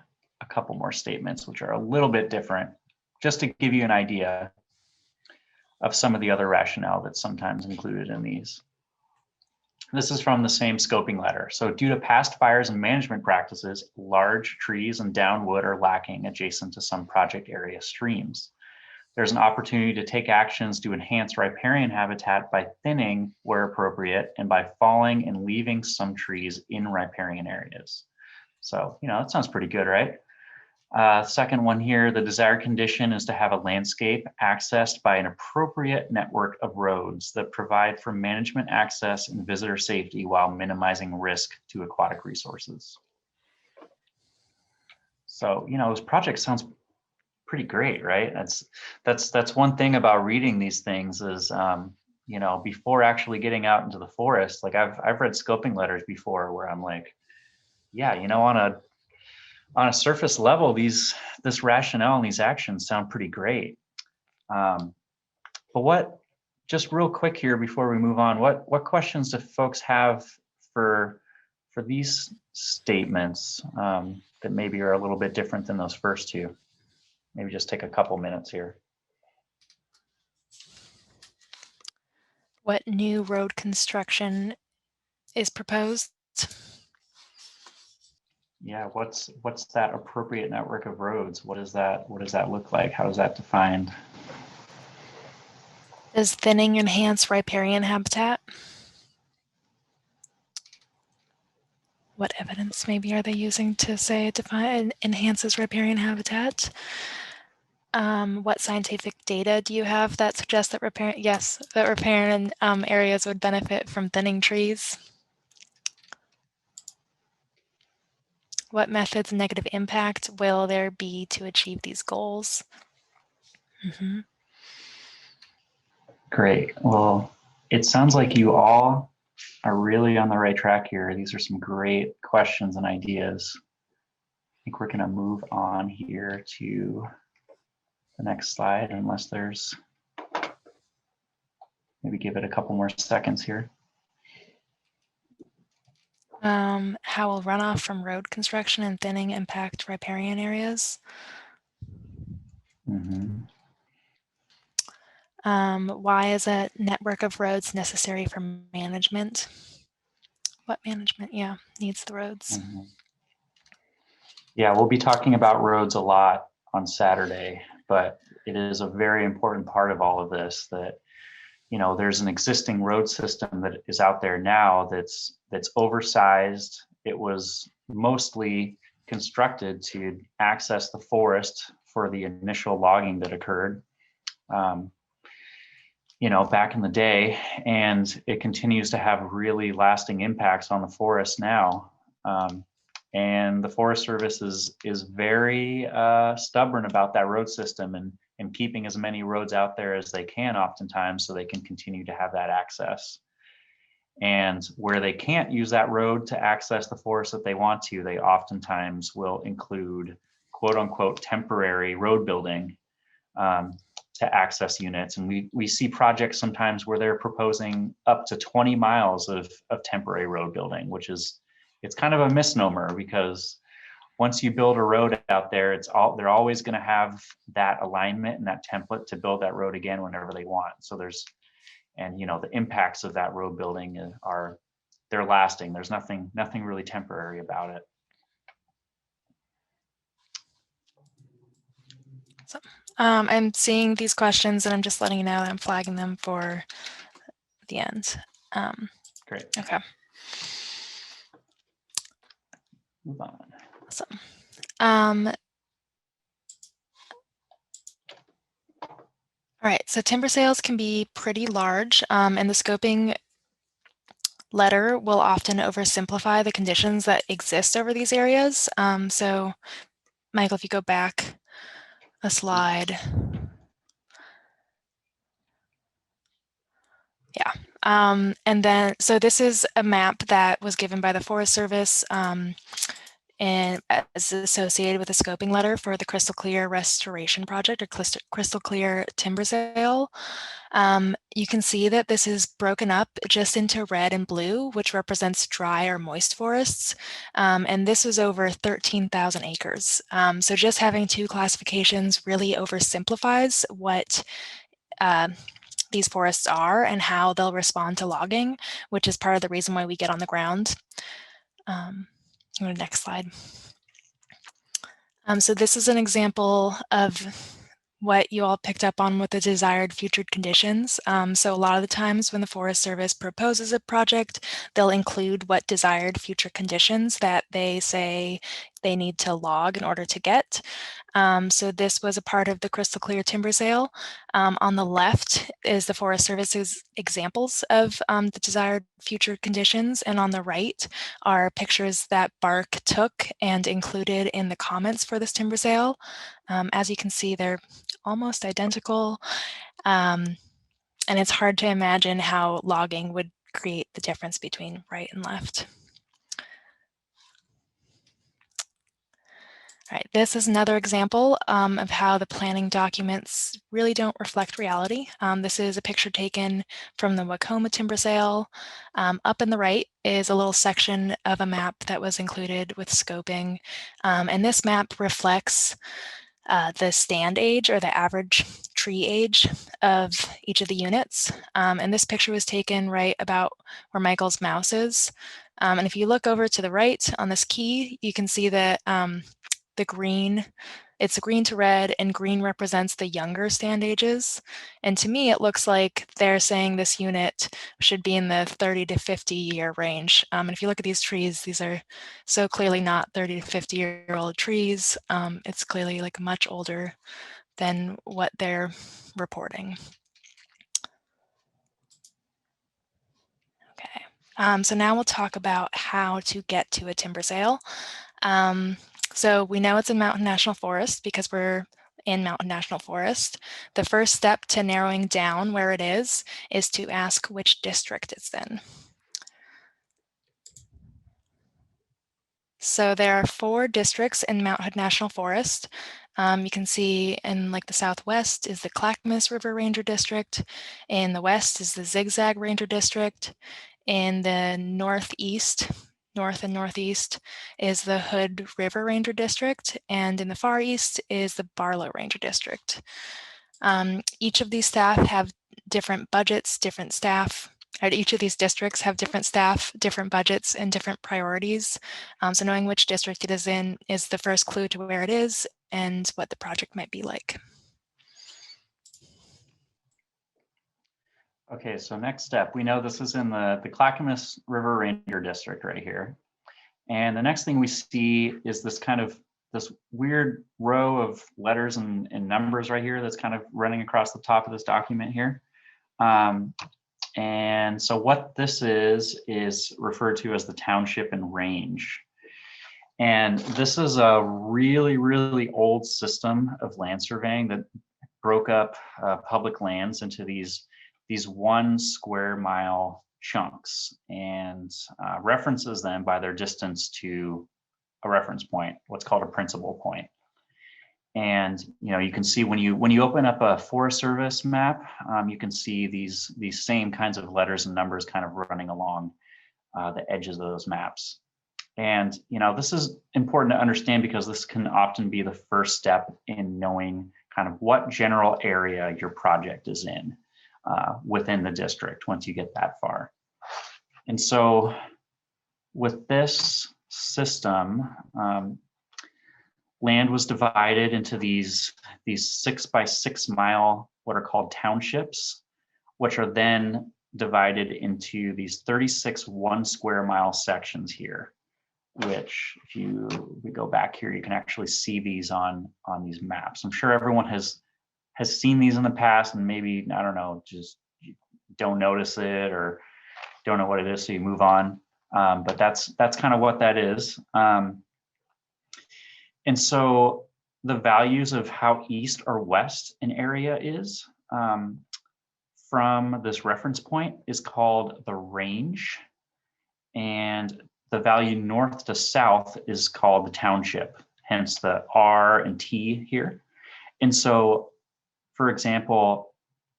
couple more statements, which are a little bit different, just to give you an idea of some of the other rationale that's sometimes included in these. This is from the same scoping letter. So due to past fires and management practices, large trees and down wood are lacking adjacent to some project area streams. There's an opportunity to take actions to enhance riparian habitat by thinning where appropriate and by falling and leaving some trees in riparian areas. So, that sounds pretty good, right? Second one here, the desired condition is to have a landscape accessed by an appropriate network of roads that provide for management access and visitor safety while minimizing risk to aquatic resources. So, this project sounds pretty great, right? That's one thing about reading these things is, before actually getting out into the forest, like I've read scoping letters before where I'm like, yeah, on a surface level, this rationale and these actions sound pretty great. But just real quick here before we move on, what questions do folks have for these statements that maybe are a little bit different than those first two? Maybe just take a couple minutes here. What new road construction is proposed? Yeah, what's that appropriate network of roads? What does that look like? How is that defined? Does thinning enhance riparian habitat? What evidence maybe are they using to say it enhances riparian habitat? What scientific data do you have that suggests that riparian areas would benefit from thinning trees? What methods and negative impact will there be to achieve these goals? Mm-hmm. Great. Well, it sounds like you all are really on the right track here. These are some great questions and ideas. I think we're going to move on here to the next slide, unless there's, maybe give it a couple more seconds here. How will runoff from road construction and thinning impact riparian areas? Mm-hmm. Why is a network of roads necessary for management? What management, needs the roads? Mm-hmm. Yeah, we'll be talking about roads a lot on Saturday, but it is a very important part of all of this that, there's an existing road system that is out there now that's oversized. It was mostly constructed to access the forest for the initial logging that occurred, back in the day, and it continues to have really lasting impacts on the forest now. And the Forest Service is very stubborn about that road system and keeping as many roads out there as they can oftentimes so they can continue to have that access. And where they can't use that road to access the forest that they want to, they oftentimes will include quote unquote temporary road building to access units. And we see projects sometimes where they're proposing up to 20 miles of temporary road building, which is, it's kind of a misnomer because once you build a road out there, they're always going to have that alignment and that template to build that road again whenever they want. So the impacts of that road building they're lasting. There's nothing really temporary about it. So, I'm seeing these questions and I'm just letting you know that I'm flagging them for the end. Great. Okay. Move on. Awesome. All right, so timber sales can be pretty large, and the scoping letter will often oversimplify the conditions that exist over these areas. So, Michael, if you go back a slide. Yeah. And then, so this is a map that was given by the Forest Service and is associated with a scoping letter for the Crystal Clear Restoration Project, or Crystal Clear Timber Sale. You can see that this is broken up just into red and blue, which represents dry or moist forests. And this was over 13,000 acres. So just having two classifications really oversimplifies what these forests are and how they'll respond to logging, which is part of the reason why we get on the ground. Go to the next slide. So this is an example of what you all picked up on with the desired future conditions. So a lot of the times when the Forest Service proposes a project, they'll include what desired future conditions that they say they need to log in order to get. So this was a part of the Crystal Clear Timber Sale. On the left is the Forest Service's examples of the desired future conditions, and on the right are pictures that BARC took and included in the comments for this timber sale. As you can see, they're almost identical, and it's hard to imagine how logging would create the difference between right and left. All right, this is another example of how the planning documents really don't reflect reality. This is a picture taken from the Wacoma timber sale. Up in the right is a little section of a map that was included with scoping. And this map reflects the stand age, or the average tree age of each of the units. And this picture was taken right about where Michael's mouse is. And if you look over to the right on this key, you can see that the green, it's green to red, and green represents the younger stand ages. And to me, it looks like they're saying this unit should be in the 30 to 50 year range. And if you look at these trees, these are so clearly not 30 to 50-year-old trees. It's clearly like much older than what they're reporting. Okay, so now we'll talk about how to get to a timber sale. So we know it's in Mountain National Forest because we're in Mountain National Forest. The first step to narrowing down where it is to ask which district it's in. So there are 4 districts in Mount Hood National Forest. You can see in like the southwest is the Clackamas River Ranger District. In the west is the Zigzag Ranger District. In the northeast, north and northeast, is the Hood River Ranger District, and in the far east is the Barlow Ranger District. Each of these staff have different budgets, different staff. Each of these districts have different staff, different budgets, and different priorities. So knowing which district it is in is the first clue to where it is and what the project might be like. Okay, so next step, we know this is in the Clackamas River Ranger District right here. And the next thing we see is this kind of this weird row of letters and numbers right here that's kind of running across the top of this document here. And so what this is referred to as the Township and Range. And this is a really, really old system of land surveying that broke up public lands into these 1 square mile chunks and references them by their distance to a reference point, what's called a principal point. And you can see when you open up a Forest Service map, you can see these same kinds of letters and numbers kind of running along the edges of those maps. And this is important to understand because this can often be the first step in knowing kind of what general area your project is in within the district once you get that far. And so with this system, land was divided into these 6 by 6 mile, what are called townships, which are then divided into these 36 1 square mile sections here, which if we go back here, you can actually see these on these maps. I'm sure everyone has has seen these in the past and maybe, I don't know, just don't notice it or don't know what it is, so you move on. But that's kind of what that is. And so the values of how east or west an area is from this reference point is called the range. And the value north to south is called the township, hence the R and T here. And so, for example,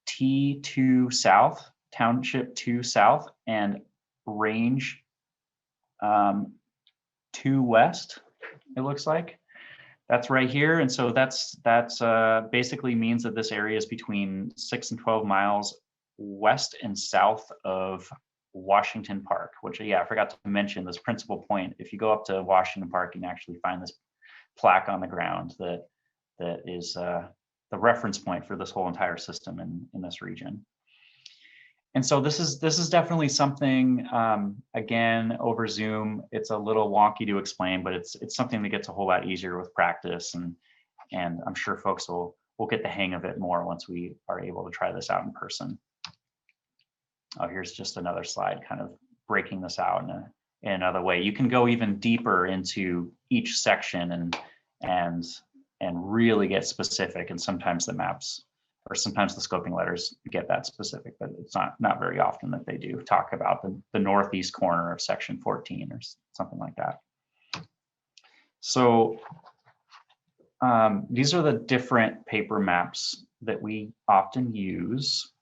T2 south, township 2 south, and range 2 west, it looks like. That's right here. And so that's basically means that this area is between 6 and 12 miles west and south of Washington Park, which, yeah, I forgot to mention this principal point. If you go up to Washington Park, you can actually find this plaque on the ground that is the reference point for this whole entire system in this region. And so this is definitely something, again, over Zoom, it's a little wonky to explain, but it's something that gets a whole lot easier with practice, and I'm sure folks will get the hang of it more once we are able to try this out in person. Oh, here's just another slide kind of breaking this out in another way. You can go even deeper into each section and really get specific, and sometimes the maps or sometimes the scoping letters get that specific, but it's not very often that they do talk about the northeast corner of section 14 or something like that. So these are the different paper maps that we often use.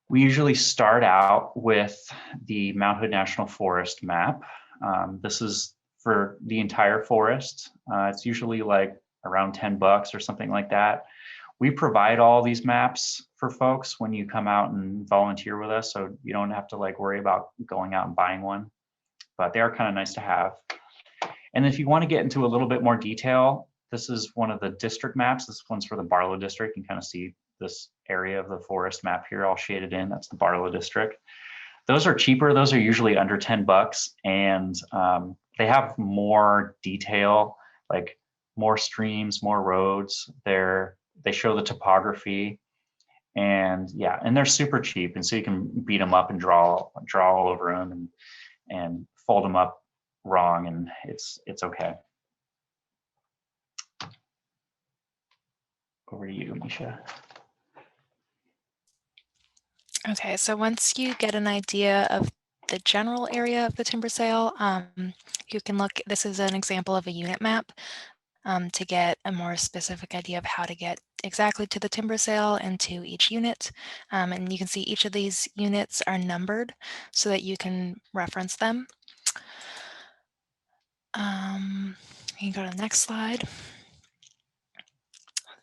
We usually start out with the Mount Hood National Forest map. This is for the entire forest. It's usually like around $10 or something like that. We provide all these maps for folks when you come out and volunteer with us, so you don't have to like worry about going out and buying one, but they are kind of nice to have. And if you want to get into a little bit more detail, this is one of the district maps. This one's for the Barlow district. You can kind of see this area of the forest map here all shaded in. That's the Barlow district. Those are cheaper. Those are usually under $10, and they have more detail, like more streams, more roads. They show the topography, and yeah, and they're super cheap. And so you can beat them up and draw all over them and fold them up wrong, and it's okay. Over to you, Misha. Okay, so once you get an idea of the general area of the timber sale, you can look, this is an example of a unit map to get a more specific idea of how to get exactly to the timber sale and to each unit. And you can see each of these units are numbered so that you can reference them. You can go to the next slide.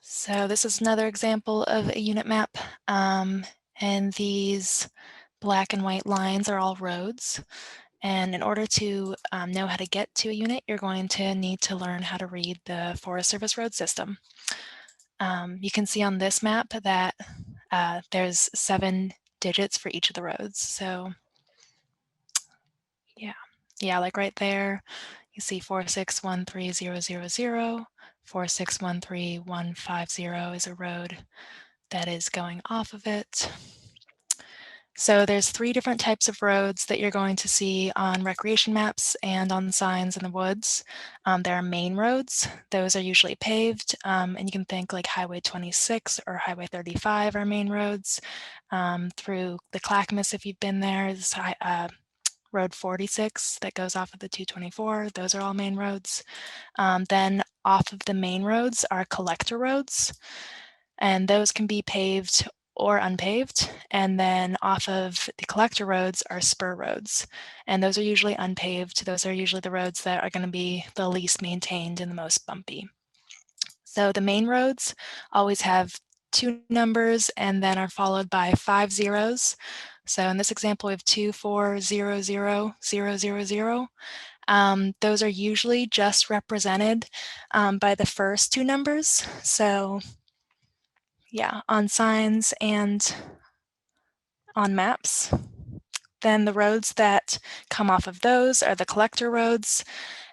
So this is another example of a unit map. And these black and white lines are all roads. And in order to know how to get to a unit, you're going to need to learn how to read the Forest Service road system. You can see on this map that there's 7 digits for each of the roads. So yeah, like right there, you see 4613000, 4613150 is a road that is going off of it. So there's 3 different types of roads that you're going to see on recreation maps and on signs in the woods. There are main roads. Those are usually paved, and you can think like Highway 26 or Highway 35 are main roads. Through the Clackamas, if you've been there, is Road 46 that goes off of the 224. Those are all main roads. Then off of the main roads are collector roads, and those can be paved or unpaved. And then off of the collector roads are spur roads, and those are usually unpaved. Those are usually the roads that are going to be the least maintained and the most bumpy. So the main roads always have 2 numbers and then are followed by 5 zeros. So in this example, we have 2400000. Those are usually just represented by the first 2 numbers. So yeah, on signs and on maps. Then the roads that come off of those are the collector roads,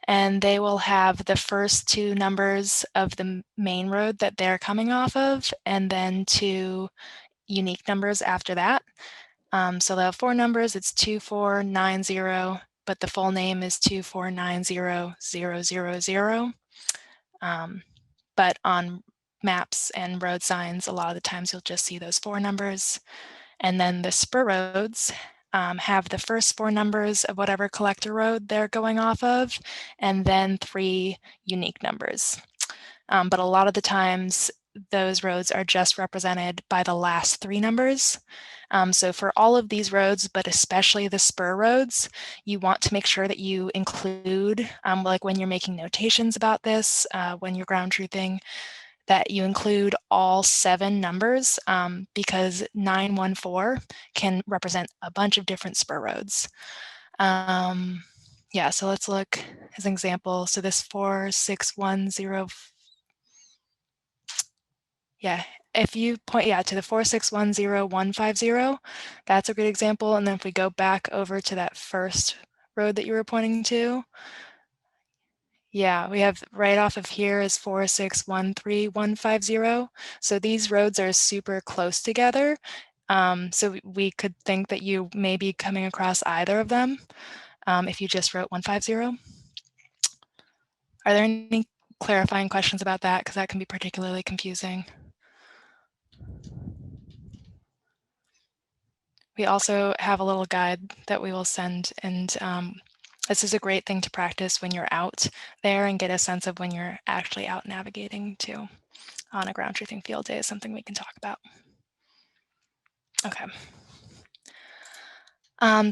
and they will have the first two numbers of the main road that they're coming off of, and then two unique numbers after that. So they'll have four numbers, it's 2490, but the full name is 2490000. But on maps and road signs, a lot of the times you'll just see those four numbers. And then the spur roads have the first four numbers of whatever collector road they're going off of, and then three unique numbers. But a lot of the times, those roads are just represented by the last three numbers. So for all of these roads, but especially the spur roads, you want to make sure that you include, like when you're making notations about this, when you're ground truthing, that you include all 7 numbers, because 914 can represent a bunch of different spur roads. Yeah, so let's look as an example. So this 4610, yeah, if you point, to the 4610150, that's a good example. And then if we go back over to that first road that you were pointing to, yeah, we have right off of here is 4613150. So these roads are super close together. So we could think that you may be coming across either of them if you just wrote 150. Are there any clarifying questions about that? Because that can be particularly confusing. We also have a little guide that we will send, and this is a great thing to practice when you're out there and get a sense of when you're actually out navigating too. On a ground truthing field day is something we can talk about. Okay.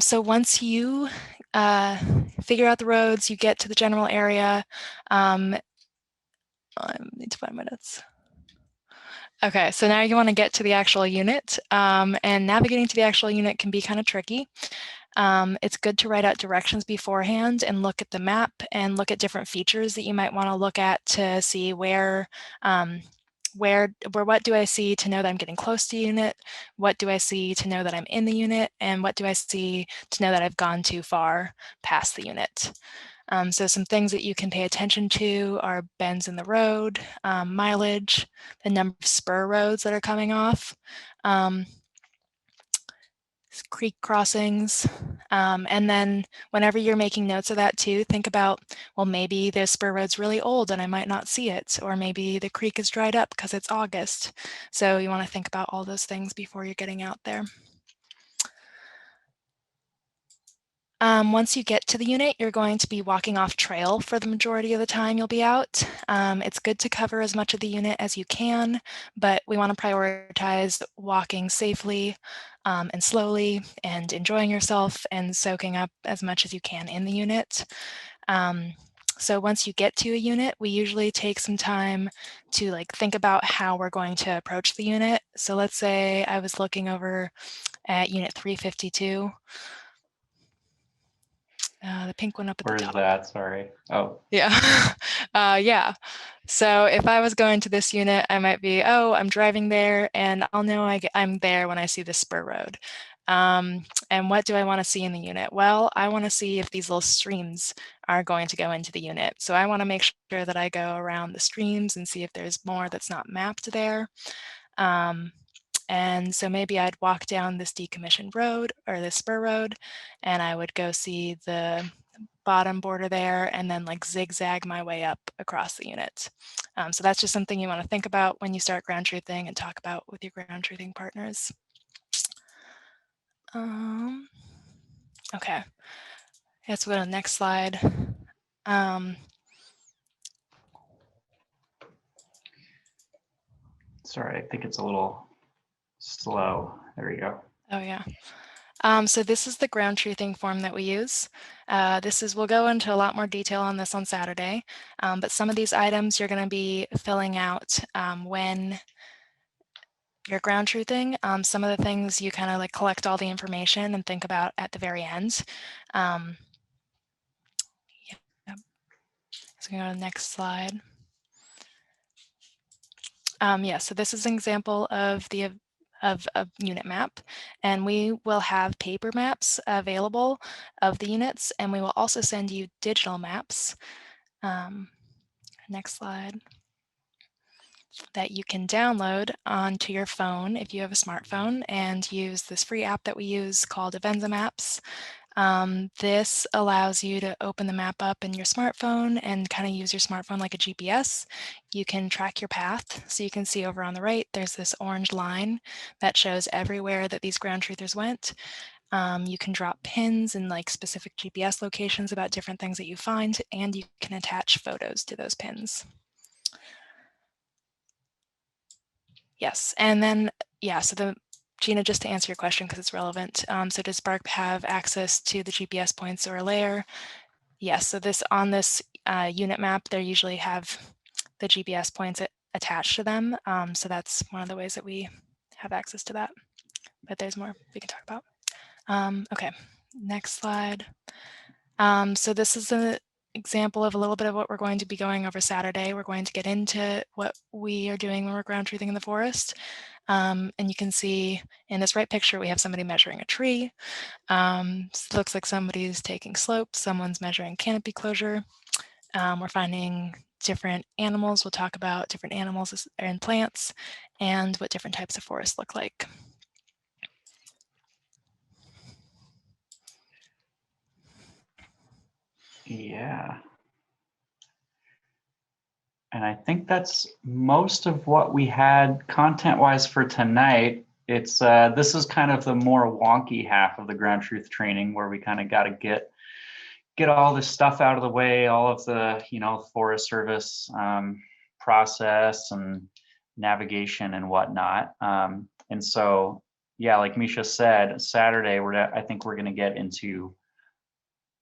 So once you figure out the roads, you get to the general area. I need to find my notes. Okay, so now you want to get to the actual unit, and navigating to the actual unit can be kind of tricky. It's good to write out directions beforehand and look at the map and look at different features that you might want to look at to see where what do I see to know that I'm getting close to the unit, what do I see to know that I'm in the unit, and what do I see to know that I've gone too far past the unit. So some things that you can pay attention to are bends in the road, mileage, the number of spur roads that are coming off, creek crossings, and then whenever you're making notes of that too, think about, well, maybe the spur road's really old and I might not see it, or maybe the creek is dried up because it's August. So you want to think about all those things before you're getting out there. Once you get to the unit, you're going to be walking off trail for the majority of the time you'll be out. It's good to cover as much of the unit as you can, but we want to prioritize walking safely and slowly and enjoying yourself and soaking up as much as you can in the unit. So once you get to a unit, we usually take some time to think about how we're going to approach the unit. So let's say I was looking over at unit 352. The pink one up at the top. Where is that? Sorry. Oh. Yeah. Yeah. So if I was going to this unit, I might be, oh, I'm driving there and I'll know I'm there when I see the spur road. And what do I want to see in the unit? Well, I want to see if these little streams are going to go into the unit. So I want to make sure that I go around the streams and see if there's more that's not mapped there. And so maybe I'd walk down this decommissioned road or the spur road, and I would go see the bottom border there and then zigzag my way up across the unit. So that's just something you want to think about when you start ground truthing and talk about with your ground truthing partners. Okay, let's go to the next slide. Sorry, I think it's a little slow. There we go. Oh yeah. So this is the ground truthing form that we use. We'll go into a lot more detail on this on Saturday, but some of these items you're going to be filling out when you're ground truthing. Some of the things you kind of collect all the information and think about at the very end. Yeah. So we go to the next slide. Yeah, so this is an example of the of a unit map, and we will have paper maps available of the units, and we will also send you digital maps. Next slide. That you can download onto your phone if you have a smartphone and use this free app that we use called Avenza Maps. This allows you to open the map up in your smartphone and kind of use your smartphone like a GPS. You can track your path. So you can see over on the right, there's this orange line that shows everywhere that these ground truthers went. You can drop pins in like specific GPS locations about different things that you find, and you can attach photos to those pins. Yes, and then, yeah, so Gina, just to answer your question because it's relevant, so does Bark have access to the GPS points or a layer? Yes, so on this unit map, they usually have the GPS points attached to them, so that's one of the ways that we have access to that, but there's more we can talk about. Okay, next slide. So this is an example of a little bit of what we're going to be going over Saturday. We're going to get into what we are doing when we're ground truthing in the forest. And you can see in this right picture, we have somebody measuring a tree. So it looks like somebody's taking slopes, someone's measuring canopy closure. We're finding different animals. We'll talk about different animals and plants and what different types of forests look like. Yeah. And I think that's most of what we had content-wise for tonight. It's this is kind of the more wonky half of the ground truth training where we kind of got to get all this stuff out of the way, all of the Forest Service process and navigation and whatnot. And so, yeah, like Misha said, Saturday I think we're going to get into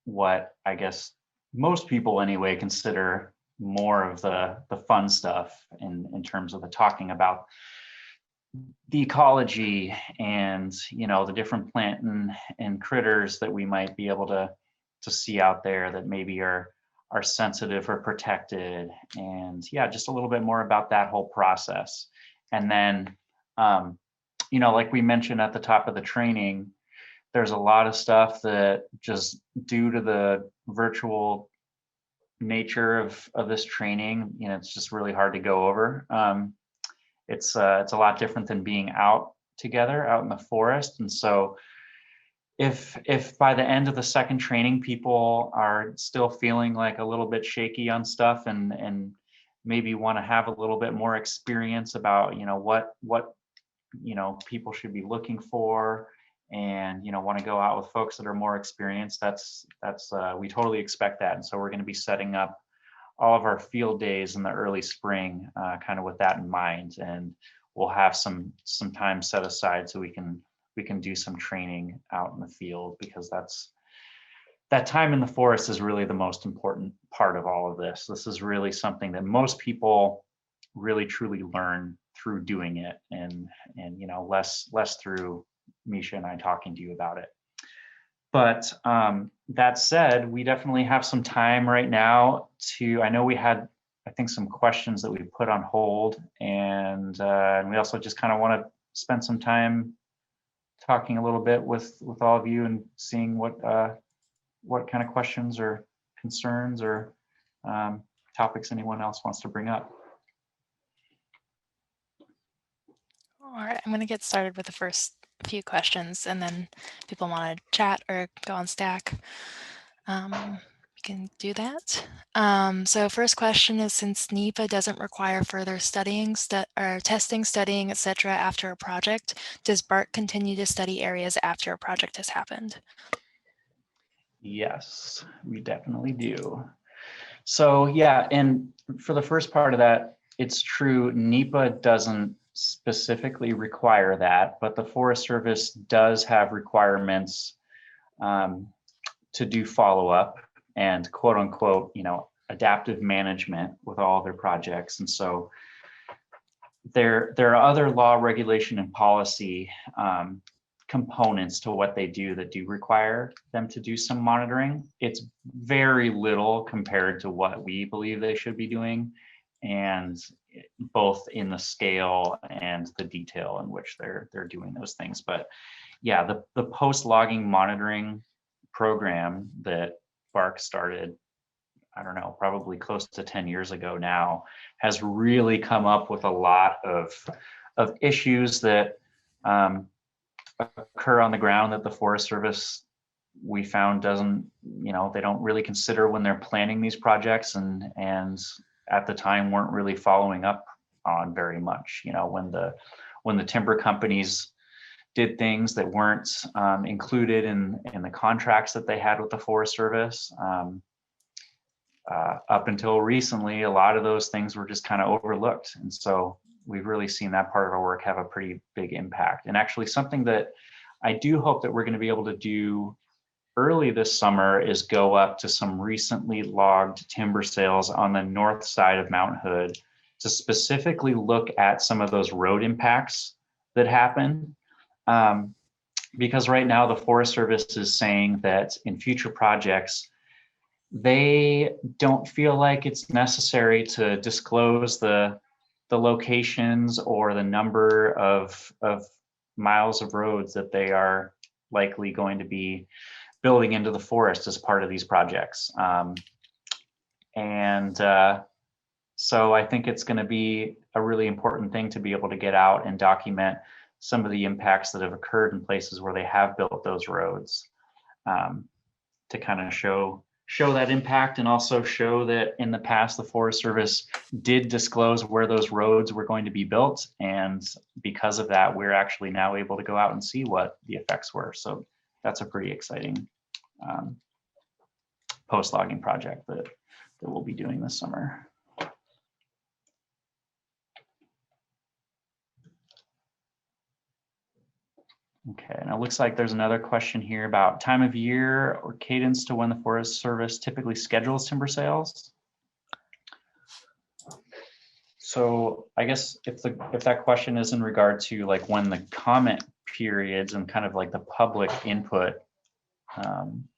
what I guess most people anyway consider more of the fun stuff in terms of the talking about the ecology and the different plant and critters that we might be able to see out there that maybe are sensitive or protected, and yeah, just a little bit more about that whole process. And then like we mentioned at the top of the training, there's a lot of stuff that just due to the virtual nature of this training, it's just really hard to go over. It's a lot different than being out together out in the forest. And so if by the end of the second training, people are still feeling like a little bit shaky on stuff and maybe want to have a little bit more experience about, what people should be looking for, and want to go out with folks that are more experienced, that's we totally expect that. And so we're going to be setting up all of our field days in the early spring kind of with that in mind, and we'll have some time set aside so we can do some training out in the field, because that time in the forest is really the most important part of all of this. This is really something that most people really truly learn through doing it, and less through Misha and I talking to you about it. But that said, we definitely have some time right now I know we had, I think, some questions that we put on hold, and we also just kind of want to spend some time talking a little bit with all of you and seeing what kind of questions or concerns or topics anyone else wants to bring up. All right, I'm going to get started with the first few questions, and then people want to chat or go on Stack. We can do that. So first question is, since NEPA doesn't require further studying, testing, studying, etc. after a project, does BARC continue to study areas after a project has happened? Yes, we definitely do. So yeah, and for the first part of that, it's true, NEPA doesn't specifically require that, but the Forest Service does have requirements to do follow-up and quote unquote, adaptive management with all of their projects. And so there are other law, regulation, and policy components to what they do that do require them to do some monitoring. It's very little compared to what we believe they should be doing. And both in the scale and the detail in which they're doing those things. But yeah, the post-logging monitoring program that BARC started, I don't know, probably close to 10 years ago now, has really come up with a lot of issues that occur on the ground that the Forest Service, we found, doesn't, they don't really consider when they're planning these projects, and at the time weren't really following up on very much. When the timber companies did things that weren't included in the contracts that they had with the Forest Service. Up until recently, a lot of those things were just kind of overlooked. And so we've really seen that part of our work have a pretty big impact. And actually something that I do hope that we're going to be able to do early this summer is go up to some recently logged timber sales on the north side of Mount Hood to specifically look at some of those road impacts that happen. Because right now the Forest Service is saying that in future projects, they don't feel like it's necessary to disclose the locations or the number of miles of roads that they are likely going to be building into the forest as part of these projects. So I think it's going to be a really important thing to be able to get out and document some of the impacts that have occurred in places where they have built those roads, to kind of show that impact, and also show that in the past the Forest Service did disclose where those roads were going to be built, and because of that we're actually now able to go out and see what the effects were. So that's a pretty exciting post-logging project that we'll be doing this summer. Okay, now it looks like there's another question here about time of year or cadence to when the Forest Service typically schedules timber sales. So I guess if that question is in regard to like when the comment periods and kind of like the public input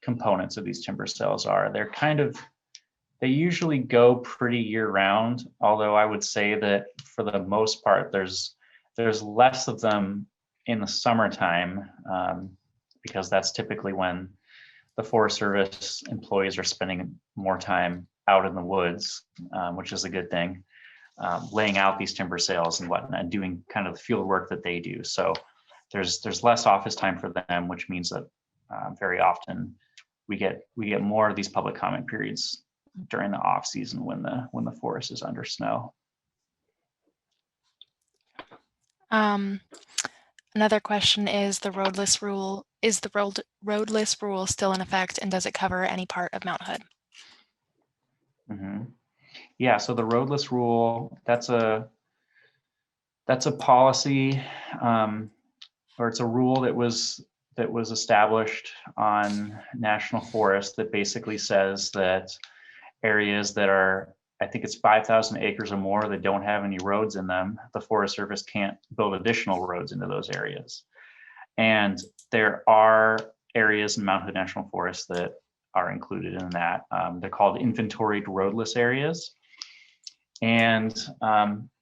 components of these timber sales are, they usually go pretty year round, although I would say that for the most part there's less of them in the summertime, because that's typically when the Forest Service employees are spending more time out in the woods, which is a good thing, laying out these timber sales and whatnot, and doing kind of the field work that they do. So there's less office time for them, which means that very often we get more of these public comment periods during the off season when the forest is under snow. Another question is the roadless rule. Is the roadless rule still in effect, and does it cover any part of Mount Hood? Mm-hmm. Yeah, so the roadless rule, that's a policy, or it's a rule that was established on national forest that basically says that areas that are, I think it's 5,000 acres or more that don't have any roads in them, the Forest Service can't build additional roads into those areas. And there are areas in Mount Hood National Forest that are included in that. They're called inventoried roadless areas. And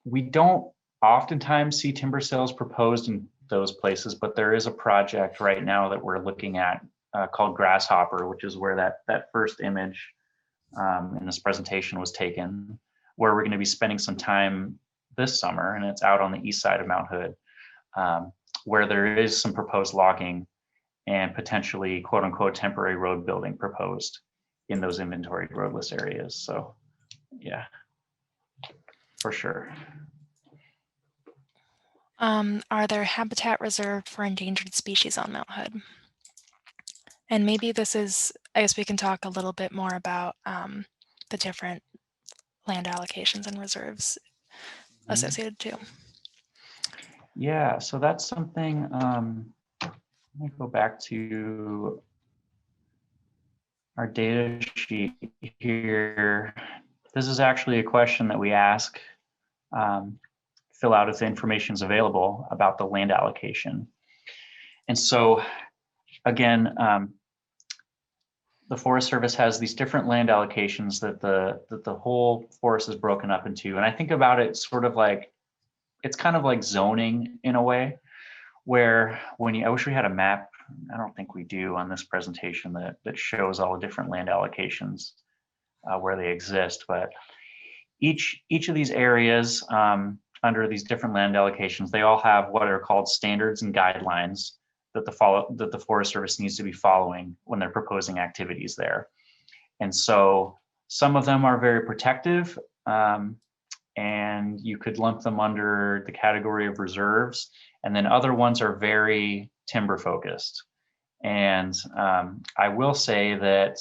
we don't oftentimes see timber sales proposed in those places, but there is a project right now that we're looking at called Grasshopper, which is where that first image in this presentation was taken, where we're going to be spending some time this summer, and it's out on the east side of Mount Hood, where there is some proposed logging and potentially quote unquote temporary road building proposed in those inventoried roadless areas. So yeah, for sure. Are there habitat reserved for endangered species on Mount Hood? And maybe this is, I guess we can talk a little bit more about the different land allocations and reserves associated too. Yeah, so that's something, let me go back to our data sheet here. This is actually a question that we ask, fill out if the information is available about the land allocation. And so again, the Forest Service has these different land allocations that the whole forest is broken up into. And I think about it sort of like, it's kind of like zoning in a way, where I wish we had a map, I don't think we do on this presentation, that shows all the different land allocations where they exist. But each of these areas under these different land allocations, they all have what are called standards and guidelines that the Forest Service needs to be following when they're proposing activities there. And so some of them are very protective, and you could lump them under the category of reserves. And then other ones are very timber focused. And I will say that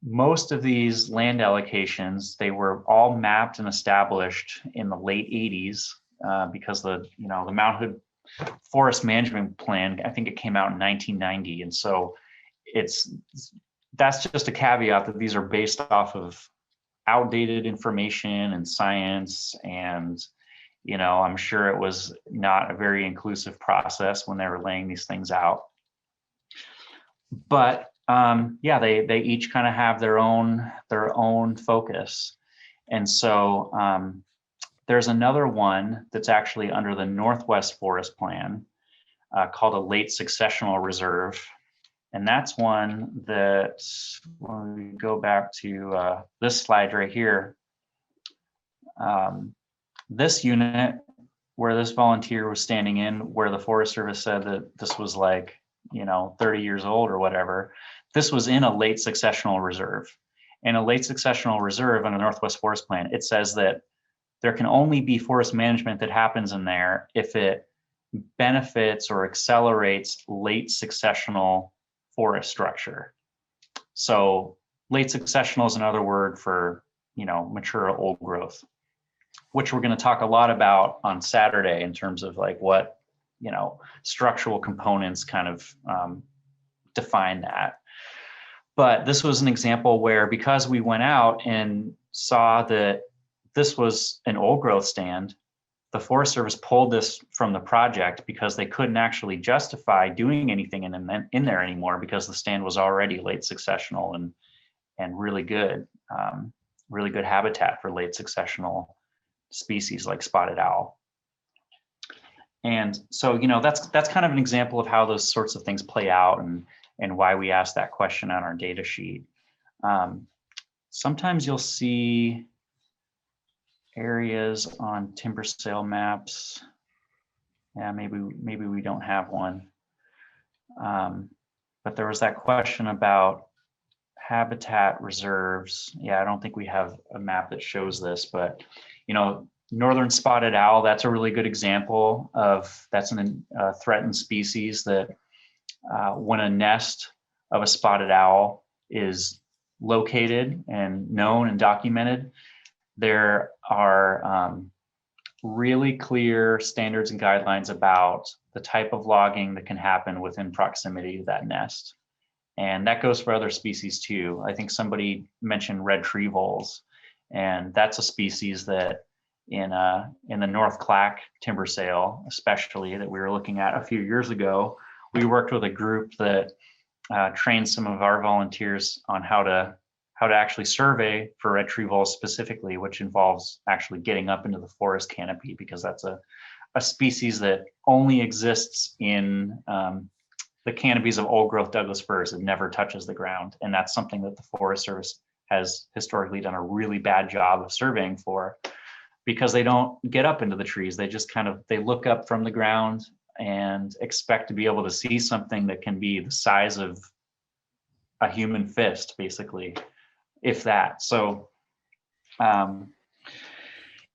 most of these land allocations, they were all mapped and established in the late 80s because the Mount Hood Forest Management Plan, I think it came out in 1990. And so that's just a caveat that these are based off of outdated information and science. And, I'm sure it was not a very inclusive process when they were laying these things out. But yeah, they each kind of have their own focus. And so there's another one that's actually under the Northwest Forest Plan called a late successional reserve. And that's one that, when we go back to this slide right here, this unit where this volunteer was standing in, where the Forest Service said that this was like, 30 years old or whatever, this was in a late successional reserve. And a late successional reserve on a Northwest Forest Plan, it says that there can only be forest management that happens in there if it benefits or accelerates late successional forest structure. So late successional is another word for, mature old growth, which we're going to talk a lot about on Saturday in terms of like what, structural components kind of define that. But this was an example where, because we went out and saw that this was an old growth stand, the Forest Service pulled this from the project because they couldn't actually justify doing anything in there anymore, because the stand was already late successional and really good habitat for late successional species like spotted owl. And so, that's kind of an example of how those sorts of things play out and why we asked that question on our data sheet. Sometimes you'll see areas on timber sale maps. Yeah, maybe we don't have one. But there was that question about habitat reserves. Yeah, I don't think we have a map that shows this, but northern spotted owl, that's a really good example of, that's a threatened species that when a nest of a spotted owl is located and known and documented, there are really clear standards and guidelines about the type of logging that can happen within proximity to that nest. And that goes for other species too. I think somebody mentioned red tree voles, and that's a species that in the North Clack timber sale, especially, that we were looking at a few years ago, we worked with a group that trained some of our volunteers on how to actually survey for red tree voles specifically, which involves actually getting up into the forest canopy, because that's a species that only exists in the canopies of old growth Douglas firs. It never touches the ground. And that's something that the Forest Service has historically done a really bad job of surveying for, because they don't get up into the trees. They just they look up from the ground and expect to be able to see something that can be the size of a human fist, basically, if that. So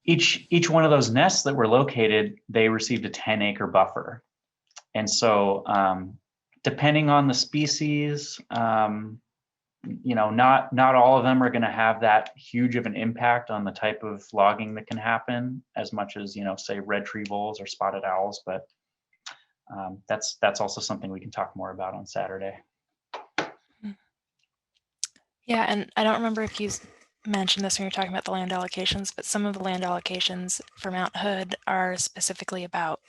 each one of those nests that were located, they received a 10-acre buffer. And so depending on the species, not all of them are going to have that huge of an impact on the type of logging that can happen as much as, say red tree voles or spotted owls, but that's also something we can talk more about on Saturday. Yeah, and I don't remember if you mentioned this when you're talking about the land allocations, but some of the land allocations for Mount Hood are specifically about,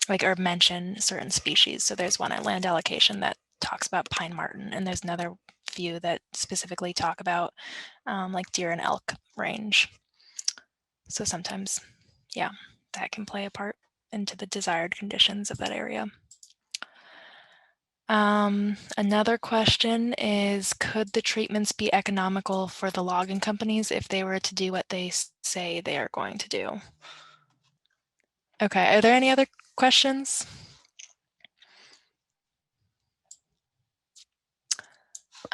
or mention certain species. So there's one land allocation that talks about pine marten, and there's another few that specifically talk about like deer and elk range. So sometimes, yeah, that can play a part into the desired conditions of that area. Another question is, could the treatments be economical for the logging companies if they were to do what they say they are going to do? Okay, are there any other questions?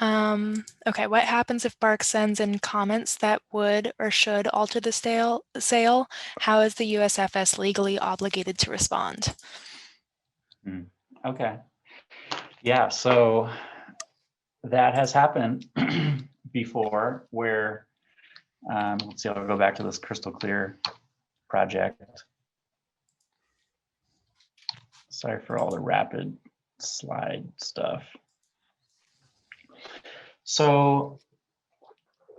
Okay, what happens if BARC sends in comments that would or should alter the sale? How is the USFS legally obligated to respond? Okay. Yeah, so that has happened before where, let's see, I'll go back to this crystal clear project. Sorry for all the rapid slide stuff. So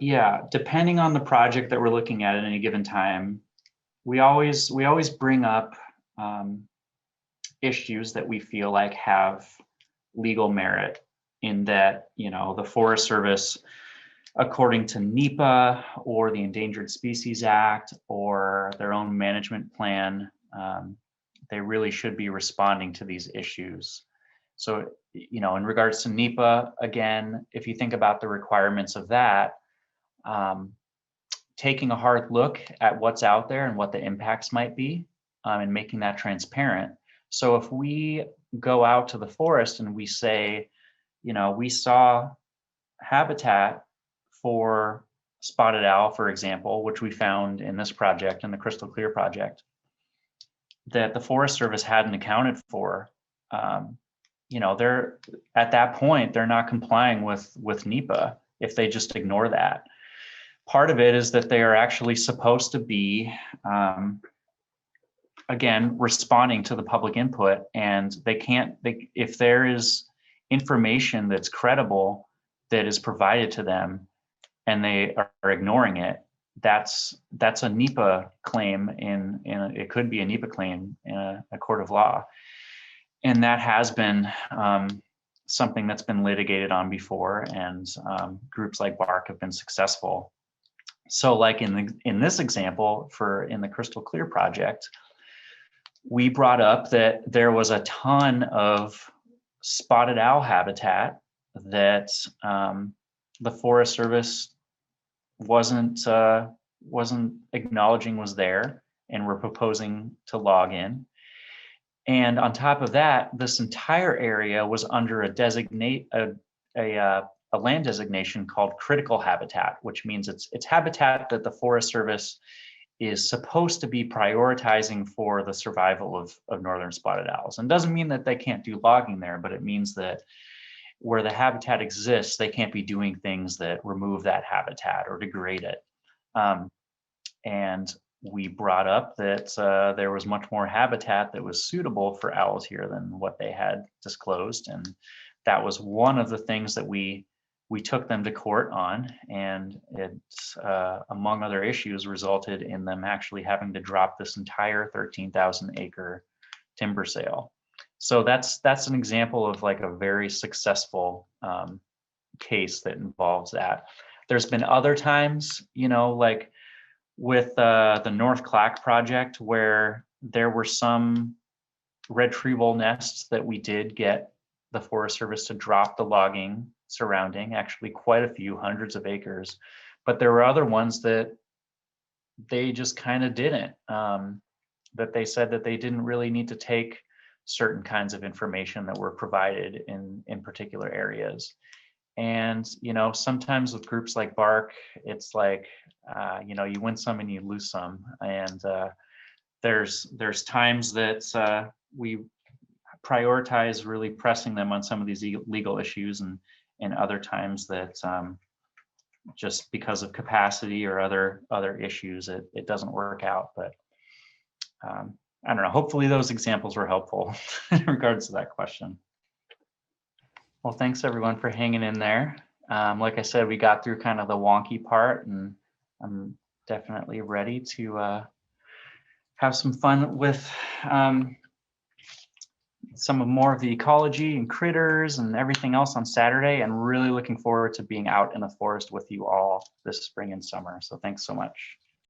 yeah, depending on the project that we're looking at any given time, we always bring up issues that we feel like have legal merit, in that, you know, the Forest Service, according to NEPA or the Endangered Species Act or their own management plan, they really should be responding to these issues. So, you know, in regards to NEPA, again, if you think about the requirements of that, taking a hard look at what's out there and what the impacts might be, and making that transparent. So if we go out to the forest and we say, you know, we saw habitat for spotted owl, for example, which we found in this project, in the Crystal Clear project, that the Forest Service hadn't accounted for, you know, they're at that point, they're not complying with NEPA if they just ignore that. Part of it is that they are actually supposed to be, again, responding to the public input, and they can't, if there is information that's credible that is provided to them and they are ignoring it, that's a NEPA claim it could be a NEPA claim in a court of law. And that has been something that's been litigated on before, and groups like BARC have been successful. So like in this example, in the Crystal Clear project, we brought up that there was a ton of spotted owl habitat that the Forest Service wasn't acknowledging was there, and were proposing to log in. And on top of that, this entire area was under a land designation called critical habitat, which means it's habitat that the Forest Service is supposed to be prioritizing for the survival of northern spotted owls. And doesn't mean that they can't do logging there, but it means that where the habitat exists, they can't be doing things that remove that habitat or degrade it. And we brought up that there was much more habitat that was suitable for owls here than what they had disclosed. And that was one of the things that we took them to court on, and it, among other issues, resulted in them actually having to drop this entire 13,000 acre timber sale. So that's an example of like a very successful case that involves that. There's been other times, you know, like with the North Clack project, where there were some red tree wool nests that we did get the Forest Service to drop the logging surrounding, actually quite a few hundreds of acres, but there were other ones that they just kind of didn't, that they said that they didn't really need to take certain kinds of information that were provided in particular areas. And, you know, sometimes with groups like BARC, it's like, you know, you win some and you lose some. And there's times that we prioritize really pressing them on some of these legal issues, and other times that just because of capacity or other issues, it doesn't work out. But I don't know, hopefully those examples were helpful in regards to that question. Well, thanks everyone for hanging in there. Like I said, we got through kind of the wonky part, and I'm definitely ready to have some fun with, let's some of more of the ecology and critters and everything else on Saturday, and really looking forward to being out in the forest with you all this spring and summer. So thanks so much.